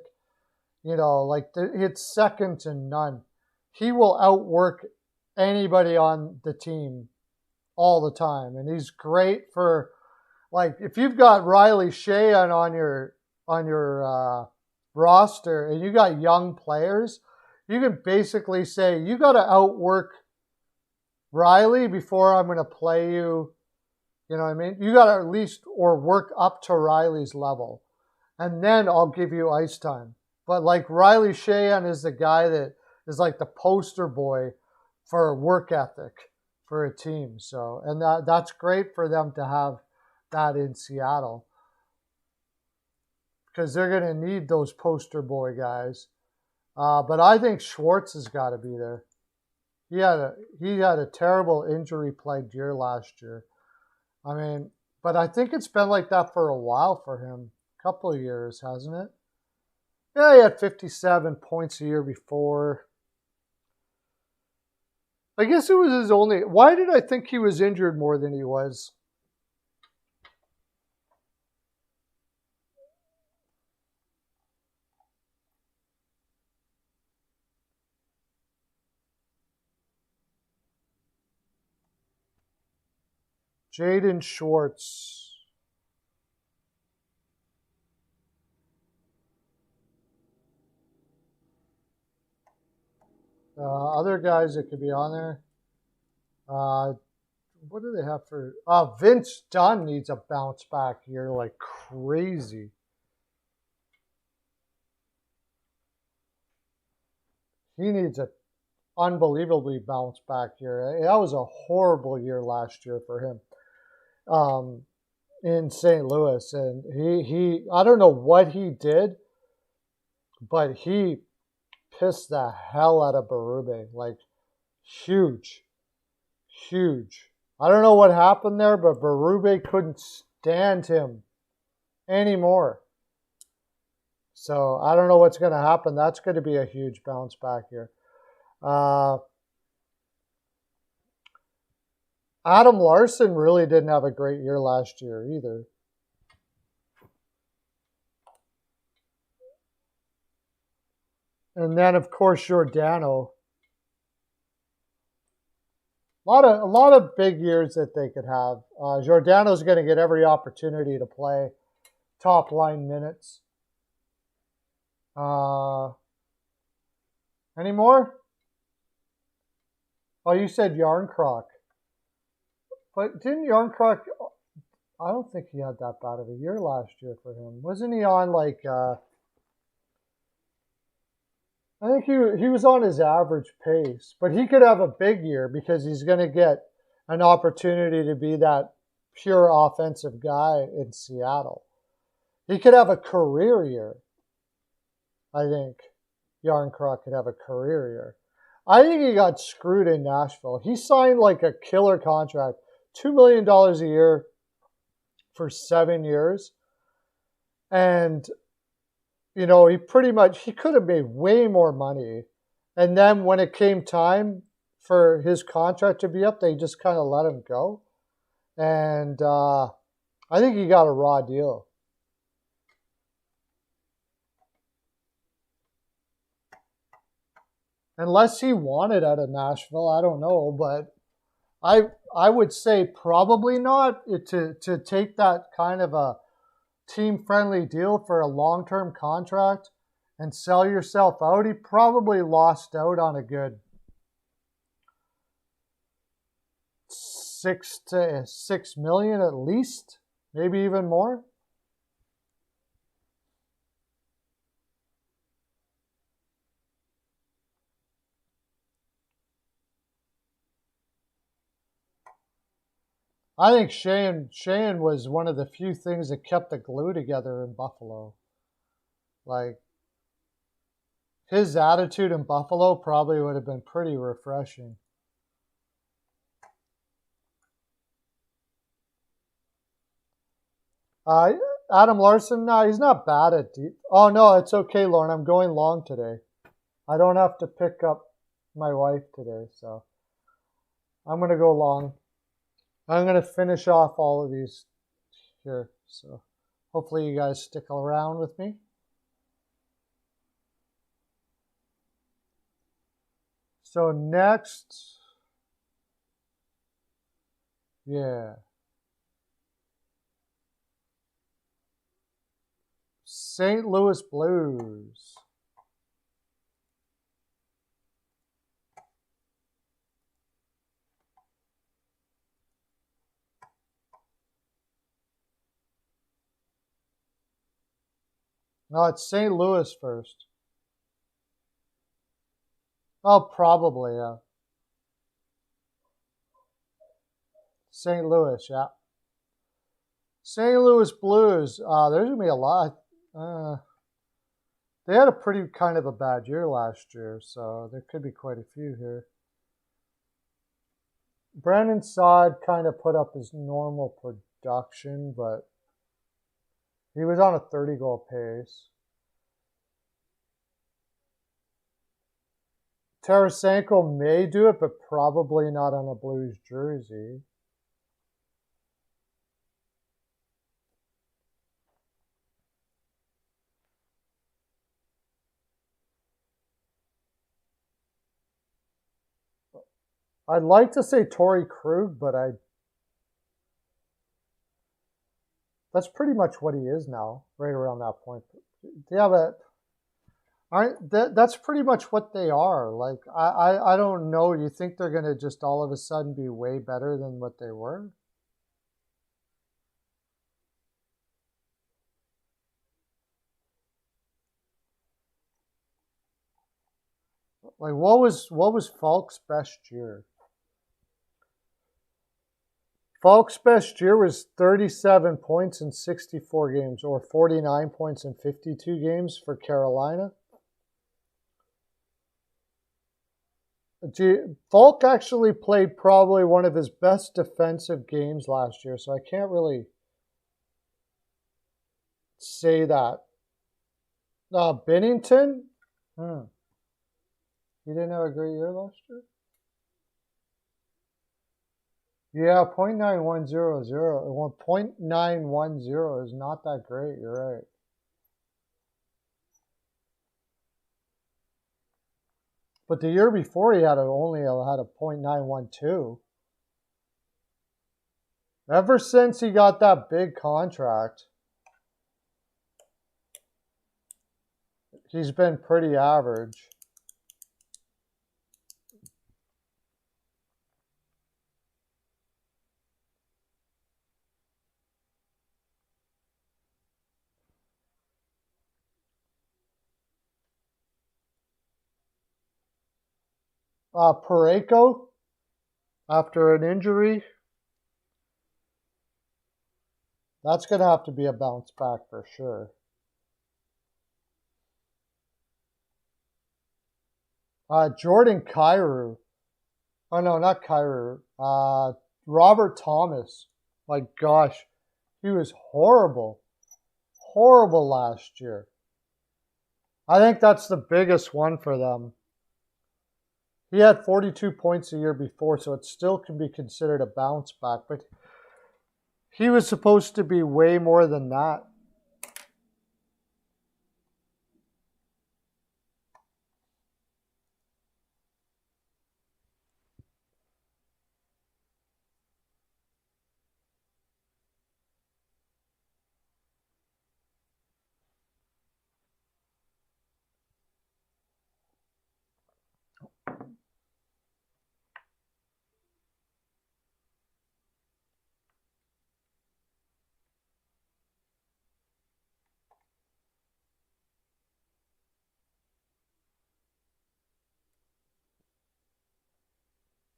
You know, like it's second to none. He will outwork anybody on the team all the time, and he's great for like if you've got Riley Sheahan on your roster and you got young players, you can basically say you got to outwork Riley before I'm going to play you. You know what I mean? You got to at least or work up to Riley's level, and then I'll give you ice time. But like Riley Sheahan is the guy that is like the poster boy for work ethic for a team. So, and that's great for them to have that in Seattle because they're going to need those poster boy guys. But I think Schwartz has got to be there. He had a terrible injury-plagued year last year. I mean, but I think it's been like that for a while for him. A couple of years, hasn't it? Yeah, he had 57 points a year before. I guess it was his only. Why did I think he was injured more than he was? Jaden Schwartz. Other guys that could be on there. What do they have for? Vince Dunn needs a bounce back year like crazy. He needs a unbelievably bounce back year. That was a horrible year last year for him in St. Louis, and he I don't know what he did, but he pissed the hell out of Berube, like huge. I don't know what happened there, but Berube couldn't stand him anymore. So I don't know what's going to happen. That's going to be a huge bounce back here. Adam Larson really didn't have a great year last year either. And then, of course, Giordano. A lot of big years that they could have. Giordano's going to get every opportunity to play top line minutes. Any more? Oh, you said Yarncroc. But didn't Yarncroc? I don't think he had that bad of a year last year for him. Wasn't he on like? I think he was on his average pace, but he could have a big year because he's going to get an opportunity to be that pure offensive guy in Seattle. He could have a career year. I think Yarncroc could have a career year. I think he got screwed in Nashville. He signed like a killer contract, $2 million a year for 7 years. And, you know, he could have made way more money. And then when it came time for his contract to be up, they just kind of let him go. And I think he got a raw deal. Unless he wanted out of Nashville, I don't know, but I would say probably not to take that kind of a team-friendly deal for a long-term contract and sell yourself out. He probably lost out on a good $6 million at least, maybe even more. I think Sheahan was one of the few things that kept the glue together in Buffalo. Like, his attitude in Buffalo probably would have been pretty refreshing. Adam Larson, no, he's not bad at deep. Oh, no, it's okay, Lauren. I'm going long today. I don't have to pick up my wife today, so I'm going to go long. I'm going to finish off all of these here, so hopefully you guys stick around with me. So next, yeah. St. Louis Blues. No, it's St. Louis first. Oh, probably, yeah. St. Louis, yeah. St. Louis Blues. There's going to be a lot. They had a pretty kind of a bad year last year, so there could be quite a few here. Brandon Saad kind of put up his normal production, but he was on a 30-goal pace. Tarasenko may do it, but probably not on a Blues jersey. I'd like to say Torrey Krug, but that's pretty much what he is now, right around that point. Yeah, but that's pretty much what they are. Like, I don't know. You think they're going to just all of a sudden be way better than what they were? Like, what was Falk's best year? Falk's best year was 37 points in 64 games, or 49 points in 52 games for Carolina. Falk actually played probably one of his best defensive games last year, so I can't really say that. Binnington? He didn't have a great year last year? Yeah, .9100. Well, .910 is not that great. You're right. But the year before, he only had a .912. Ever since he got that big contract, he's been pretty average. Pareko, after an injury, that's going to have to be a bounce back for sure. Jordan Kyrou. Oh, no, not Kyrou. Robert Thomas. My gosh, he was horrible. Horrible last year. I think that's the biggest one for them. He had 42 points a year before, so it still can be considered a bounce back, but he was supposed to be way more than that.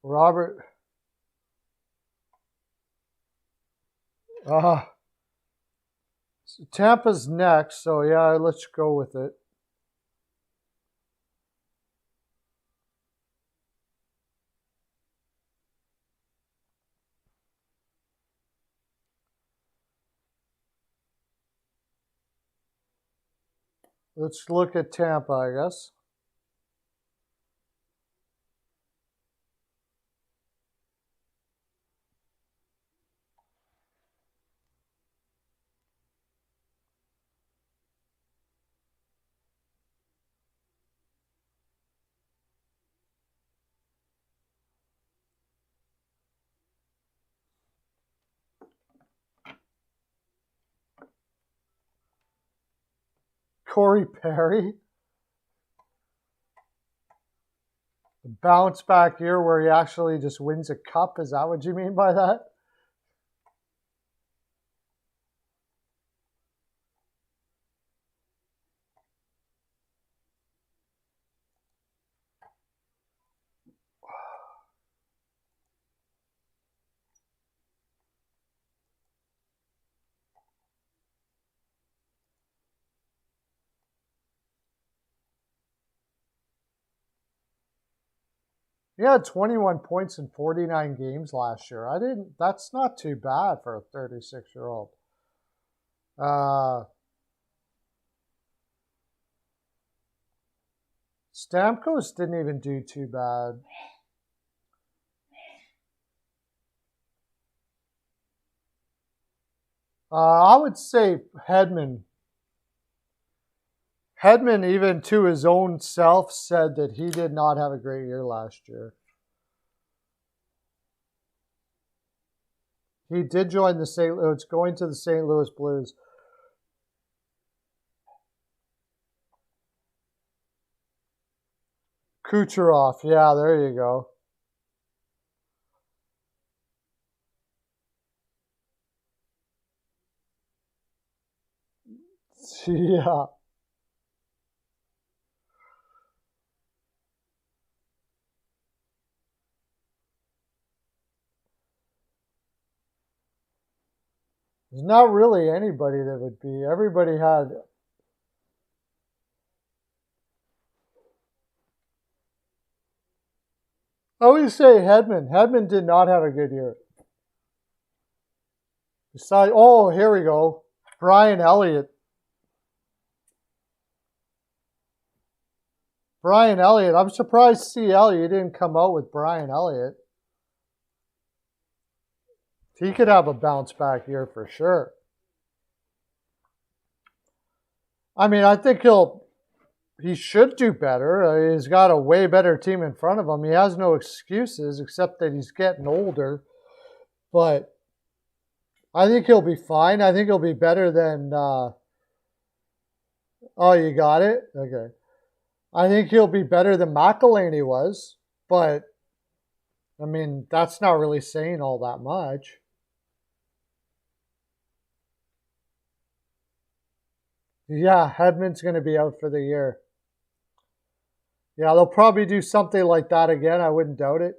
Robert, Tampa's next, so yeah, let's go with it. Let's look at Tampa, I guess. Corey Perry. The bounce back year where he actually just wins a cup. Is that what you mean by that? He had 21 points in 49 games last year. That's not too bad for a 36-year-old. Stamkos didn't even do too bad. I would say Hedman. Hedman, even to his own self, said that he did not have a great year last year. He did join the St. Louis. It's going to the St. Louis Blues. Kucherov. Yeah, there you go. Yeah. There's not really anybody that would be. Everybody had. I always say Hedman. Hedman did not have a good year. Besides, oh, here we go. Brian Elliott. Brian Elliott. I'm surprised, CL, you didn't come out with Brian Elliott. He could have a bounce back year for sure. I mean, I think he should do better. He's got a way better team in front of him. He has no excuses except that he's getting older. But I think he'll be fine. I think he'll be better than. Oh, you got it? Okay. I think he'll be better than McElhinney was. But, I mean, that's not really saying all that much. Yeah, Hedman's going to be out for the year. Yeah, they'll probably do something like that again. I wouldn't doubt it.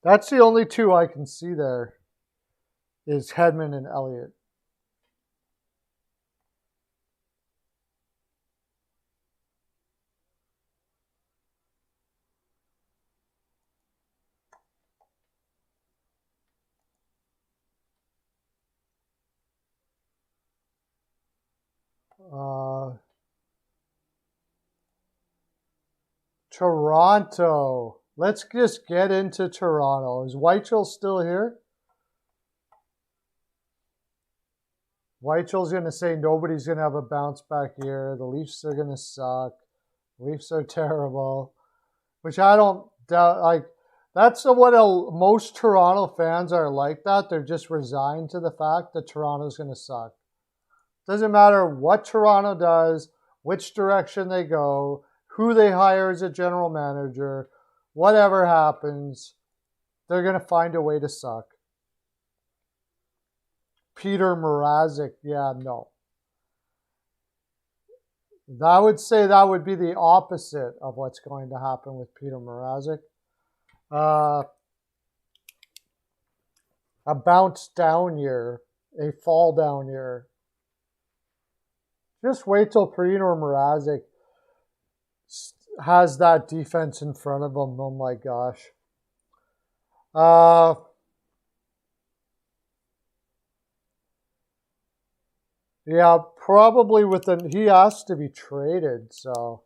That's the only two I can see there is Hedman and Elliott. Uh, Toronto. Let's just get into Toronto. Is Weichel still here? Weichel's going to say nobody's going to have a bounce back year. The Leafs are going to suck. The Leafs are terrible, which I don't doubt. Like, that's what most Toronto fans are like that. They're just resigned to the fact that Toronto's going to suck. Doesn't matter what Toronto does, which direction they go, who they hire as a general manager, whatever happens, they're going to find a way to suck. Peter Mrazek, yeah, no. I would say that would be the opposite of what's going to happen with Peter Mrazek. A bounce down year, a fall down year. Just wait till Peter Mrazek has that defense in front of him. Oh my gosh. Yeah, probably he has to be traded, so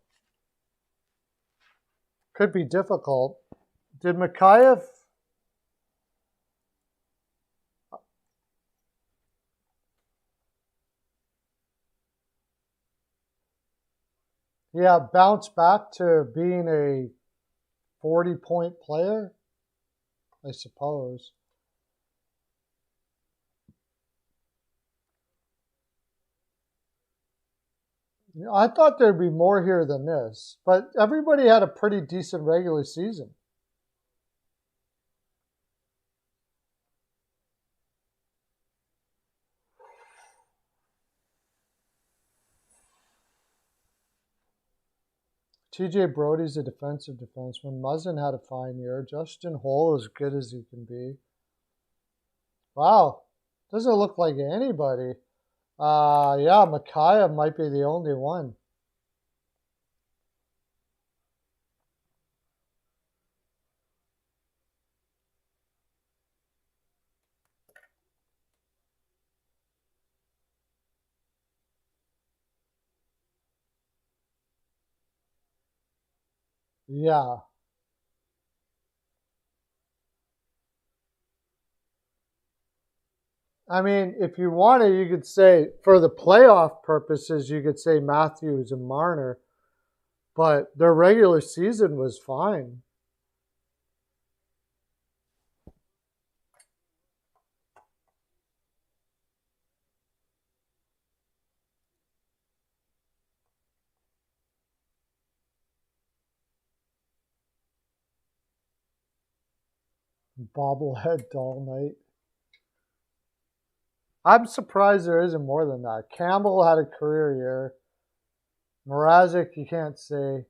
could be difficult. Did Mikheyev? Yeah, bounce back to being a 40-point player, I suppose. I thought there'd be more here than this, but everybody had a pretty decent regular season. TJ Brody's a defensive defenseman. Muzzin had a fine year. Justin Holl is good as he can be. Wow, doesn't look like anybody. Yeah, Mikheyev might be the only one. Yeah. I mean, if you wanted, you could say, for the playoff purposes, you could say Matthews and Marner, but their regular season was fine. Bobblehead Doll Night. I'm surprised there isn't more than that. Campbell had a career year. Mrazek, you can't say.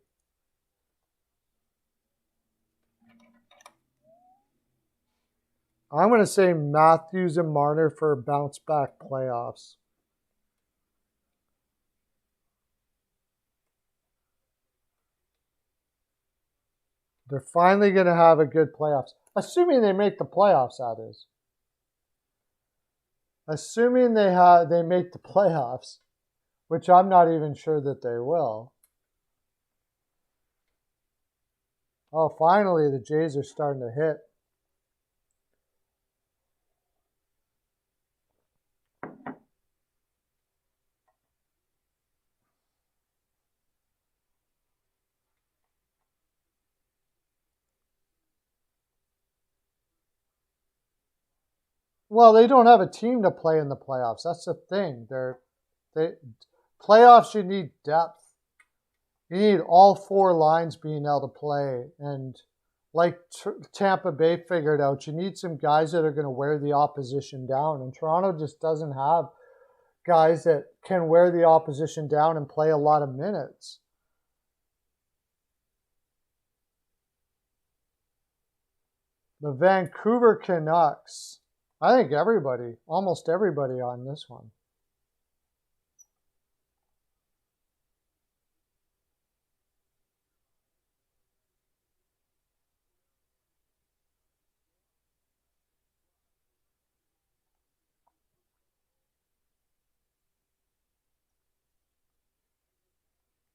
I'm going to say Matthews and Marner for bounce back playoffs. They're finally going to have a good playoffs. Assuming they make the playoffs, that is. Assuming they make the playoffs, which I'm not even sure that they will. Oh, finally the Jays are starting to hit. Well, they don't have a team to play in the playoffs. That's the thing. Playoffs, you need depth. You need all 4 lines being able to play. And like Tampa Bay figured out, you need some guys that are going to wear the opposition down. And Toronto just doesn't have guys that can wear the opposition down and play a lot of minutes. The Vancouver Canucks. I think everybody, almost everybody on this one.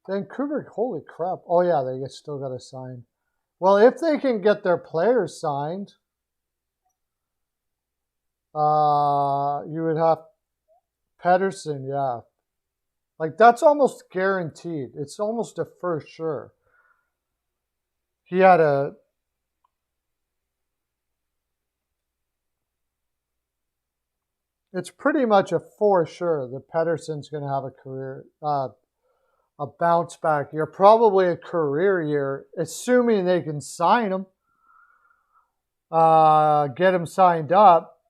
Vancouver, holy crap. Oh, yeah, they still got to sign. Well, if they can get their players signed, you would have Pedersen, yeah. Like, that's almost guaranteed. It's almost a for sure. He had a... It's pretty much a for sure that Pedersen's going to have a career... a bounce back year, probably a career year, assuming they can sign him, get him signed up.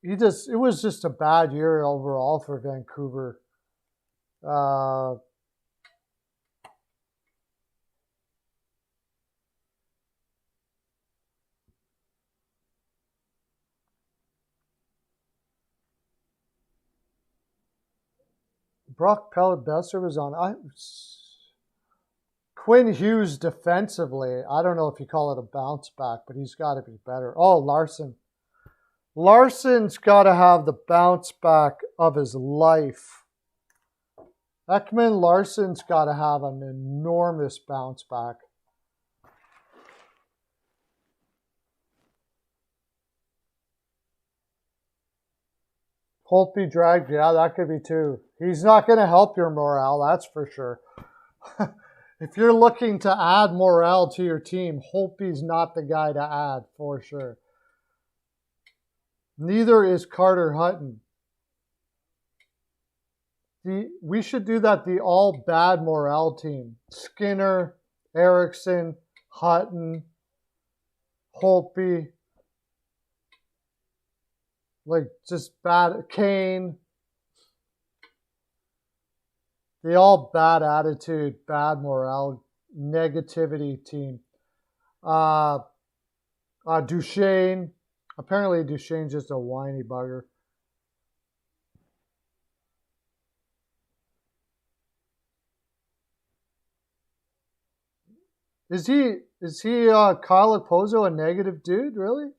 It was just a bad year overall for Vancouver. Brock Pellet-Besser was on. Quinn Hughes defensively, I don't know if you call it a bounce back, but he's got to be better. Oh, Larson. Larson's got to have the bounce back of his life. Ekman Larson's got to have an enormous bounce back. Holtby dragged, yeah, that could be too. He's not going to help your morale, that's for sure. If you're looking to add morale to your team, Holtby's not the guy to add, for sure. Neither is Carter Hutton. We should do that, the all bad morale team. Skinner, Erickson, Hutton, Holtby. Like, just bad. Kane. The all bad attitude, bad morale, negativity team. Duchesne. Apparently Duchesne's just a whiny bugger. Is he Kyle Okposo a negative dude, really? I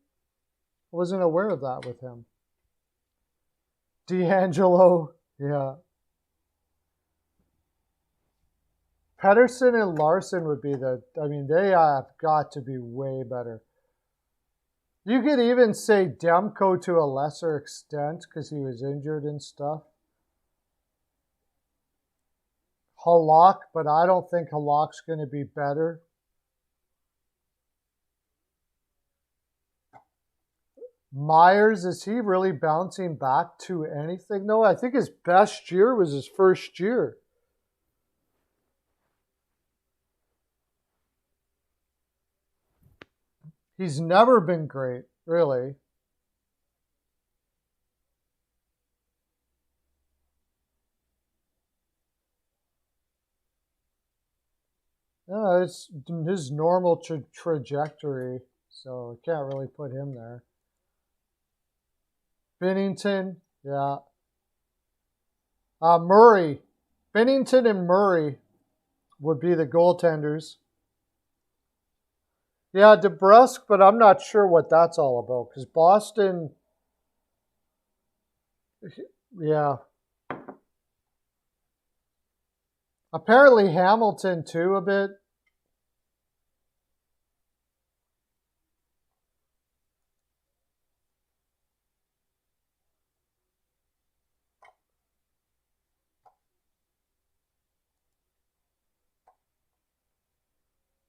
wasn't aware of that with him. D'Angelo, yeah. Pedersen and Larson would be they have got to be way better. You could even say Demko to a lesser extent because he was injured and stuff. Halak, but I don't think Halak's going to be better. Myers, is he really bouncing back to anything? No, I think his best year was his first year. He's never been great, really. Yeah, it's his normal trajectory, so I can't really put him there. Binnington, yeah. Murray. Binnington and Murray would be the goaltenders. Yeah, DeBrusque, but I'm not sure what that's all about because Boston, yeah. Apparently Hamilton too a bit.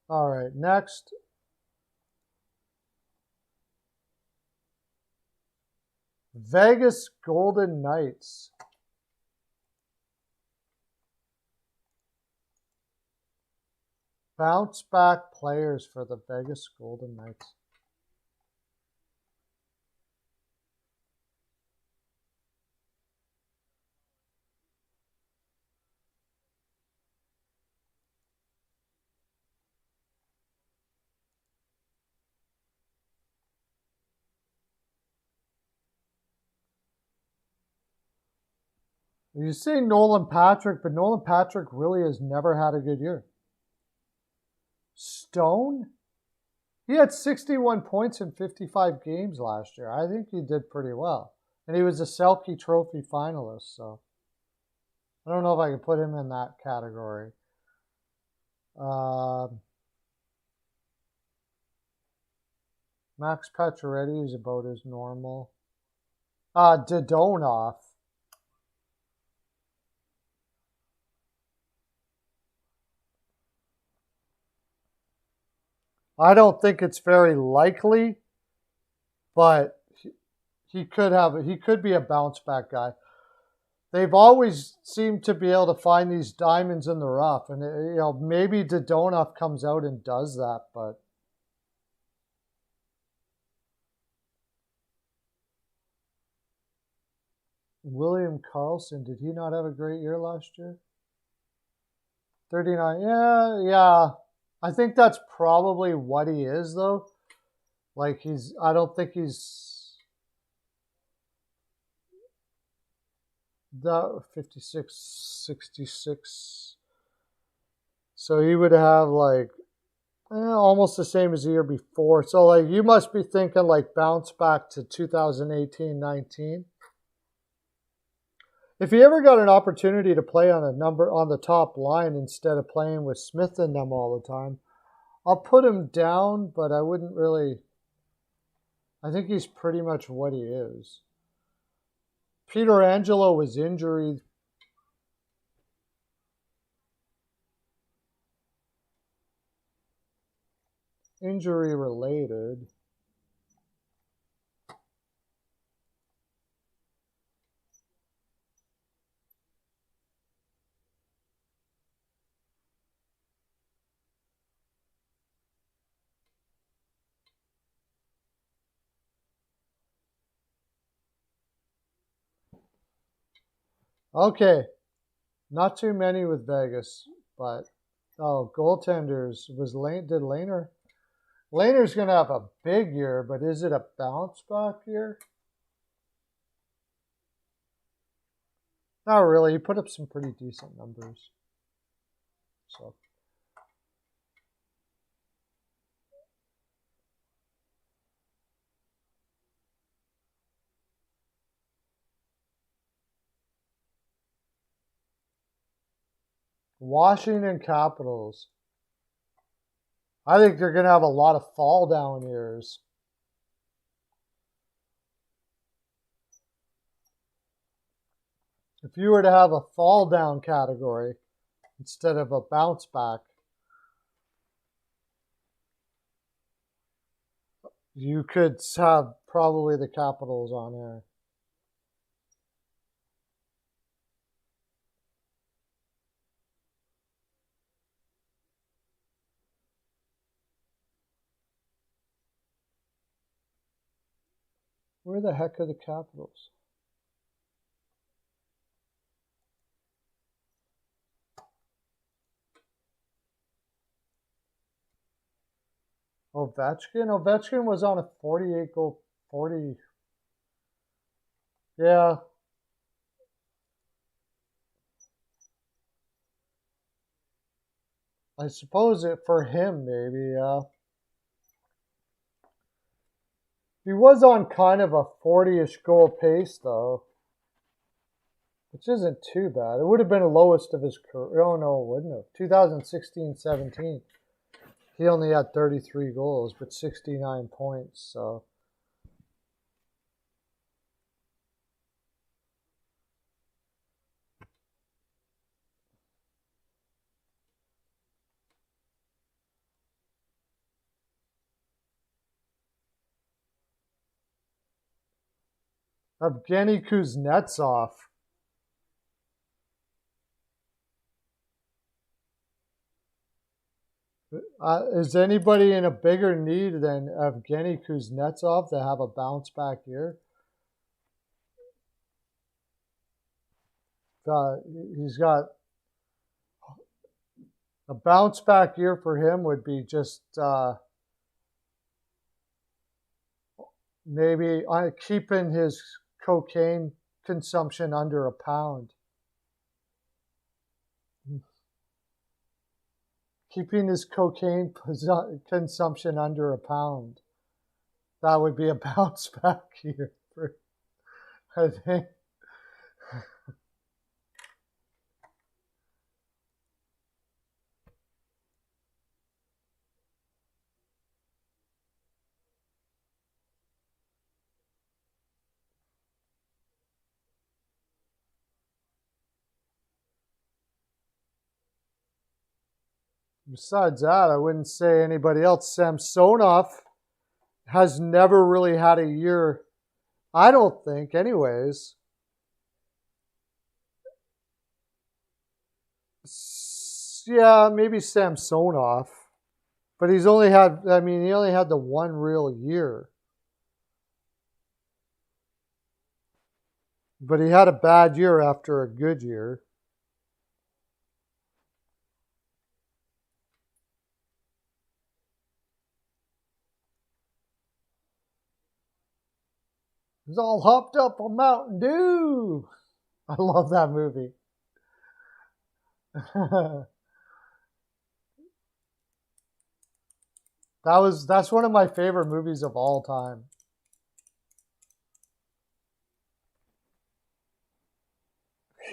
All right, next. Vegas Golden Knights. Bounce back players for the Vegas Golden Knights. You say Nolan Patrick, but Nolan Patrick really has never had a good year. Stone? He had 61 points in 55 games last year. I think he did pretty well. And he was a Selke Trophy finalist, so I don't know if I can put him in that category. Max Pacioretty is about as normal. Dodonov. I don't think it's very likely, but he could be a bounce back guy. They've always seemed to be able to find these diamonds in the rough, and maybe Dodonov comes out and does that, but William Karlsson, did he not have a great year last year? 39, yeah. I think that's probably what he is, though. Like, I don't think he's the 56, 66. So he would have, like, almost the same as the year before. So, like, you must be thinking, like, bounce back to 2018-19. If he ever got an opportunity to play on the top line instead of playing with Smith and them all the time, I'll put him down, but I wouldn't really. I think he's pretty much what he is. Peter Angelo was injury related. Okay, not too many with Vegas, but goaltenders did Lehner? Lehner's going to have a big year, but is it a bounce back year? Not really. He put up some pretty decent numbers. So. Washington Capitals. I think they're going to have a lot of fall down years. If you were to have a fall down category instead of a bounce back, you could have probably the Capitals on there. Where the heck are the Capitals? Ovechkin was on a 48 goal, 40. Yeah. I suppose for him, maybe, yeah. He was on kind of a 40-ish goal pace, though, which isn't too bad. It would have been the lowest of his career. Oh, no, it wouldn't have. 2016-17. He only had 33 goals, but 69 points, so. Evgeny Kuznetsov. Is anybody in a bigger need than Evgeny Kuznetsov to have a bounce back year? He's got a bounce back year for him would be just maybe keeping his cocaine consumption under a pound. Keeping his cocaine consumption under a pound. That would be a bounce back year for, I think. Besides that, I wouldn't say anybody else. Samsonov has never really had a year, I don't think, anyways. Yeah, maybe Samsonov. But he only had the one real year. But he had a bad year after a good year. He's all hopped up on Mountain Dew. I love that movie. That's one of my favorite movies of all time.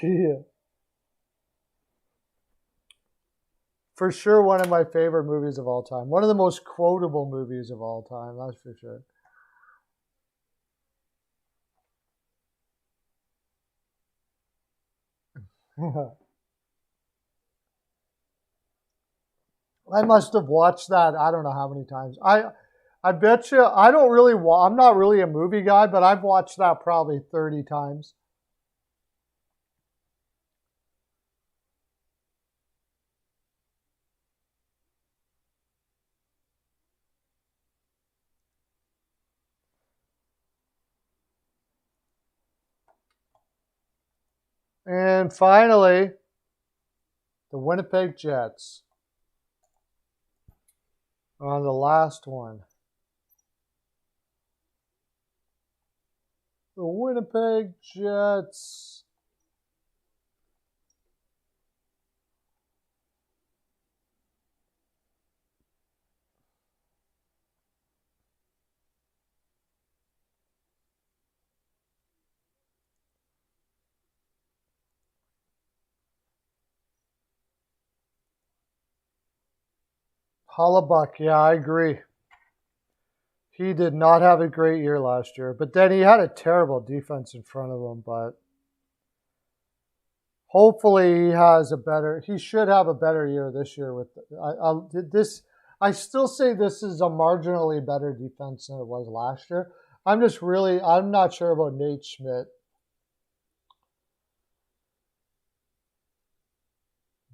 Yeah. For sure, one of my favorite movies of all time. One of the most quotable movies of all time, that's for sure. I must have watched that I don't know how many times. I bet you I don't really I'm not really a movie guy, but I've watched that probably 30 times. And finally, the Winnipeg Jets on the last one. The Winnipeg Jets. Hollebuck, yeah, I agree. He did not have a great year last year, but then he had a terrible defense in front of him. But hopefully he should have a better year this year. I still say this is a marginally better defense than it was last year. I'm not sure about Nate Schmidt.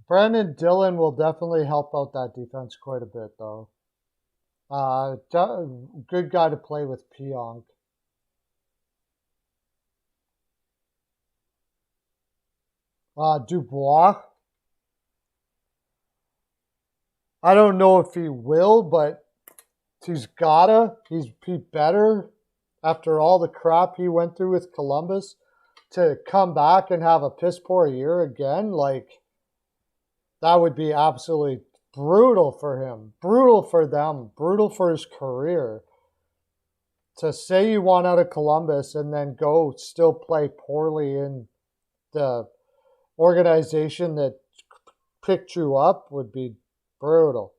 Brandon Dillon will definitely help out that defense quite a bit, though. Good guy to play with Pionk. Dubois. I don't know if he will, but he's better after all the crap he went through with Columbus to come back and have a piss poor year again. Like, that would be absolutely brutal for him, brutal for them, brutal for his career. To say you want out of Columbus and then go still play poorly in the organization that picked you up would be brutal.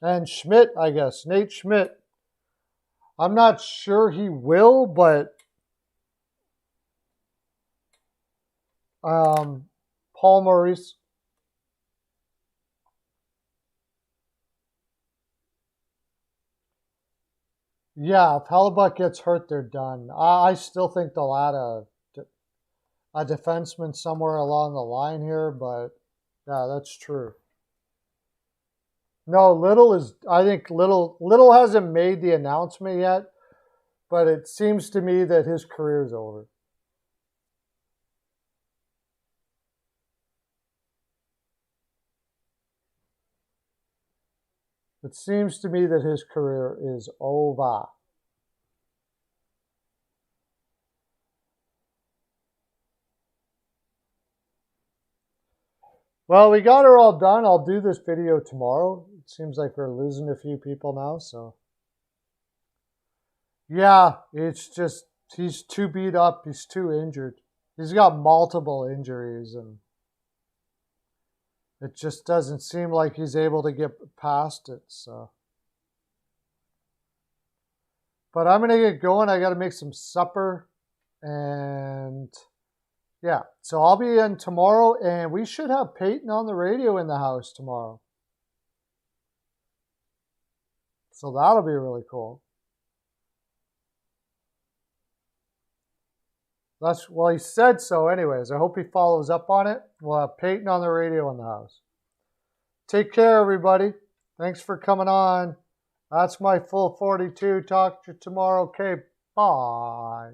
And Schmidt, I guess, Nate Schmidt, I'm not sure he will, but Paul Maurice. Yeah, if Hellebuck gets hurt, they're done. I still think they'll add a defenseman somewhere along the line here, but yeah, that's true. No, Little is. I think Little hasn't made the announcement yet, but it seems to me that his career's over. It seems to me that his career is over. Well, we got her all done. I'll do this video tomorrow. It seems like we're losing a few people now, so. Yeah, it's just, he's too beat up. He's too injured. He's got multiple injuries, and it just doesn't seem like he's able to get past it, so. But I'm going to get going. I got to make some supper, and yeah. So I'll be in tomorrow, and we should have Peyton on the radio in the house tomorrow. So that'll be really cool. Well, he said so anyways. I hope he follows up on it. We'll have Peyton on the radio in the house. Take care, everybody. Thanks for coming on. That's my full 42. Talk to you tomorrow. Okay, bye.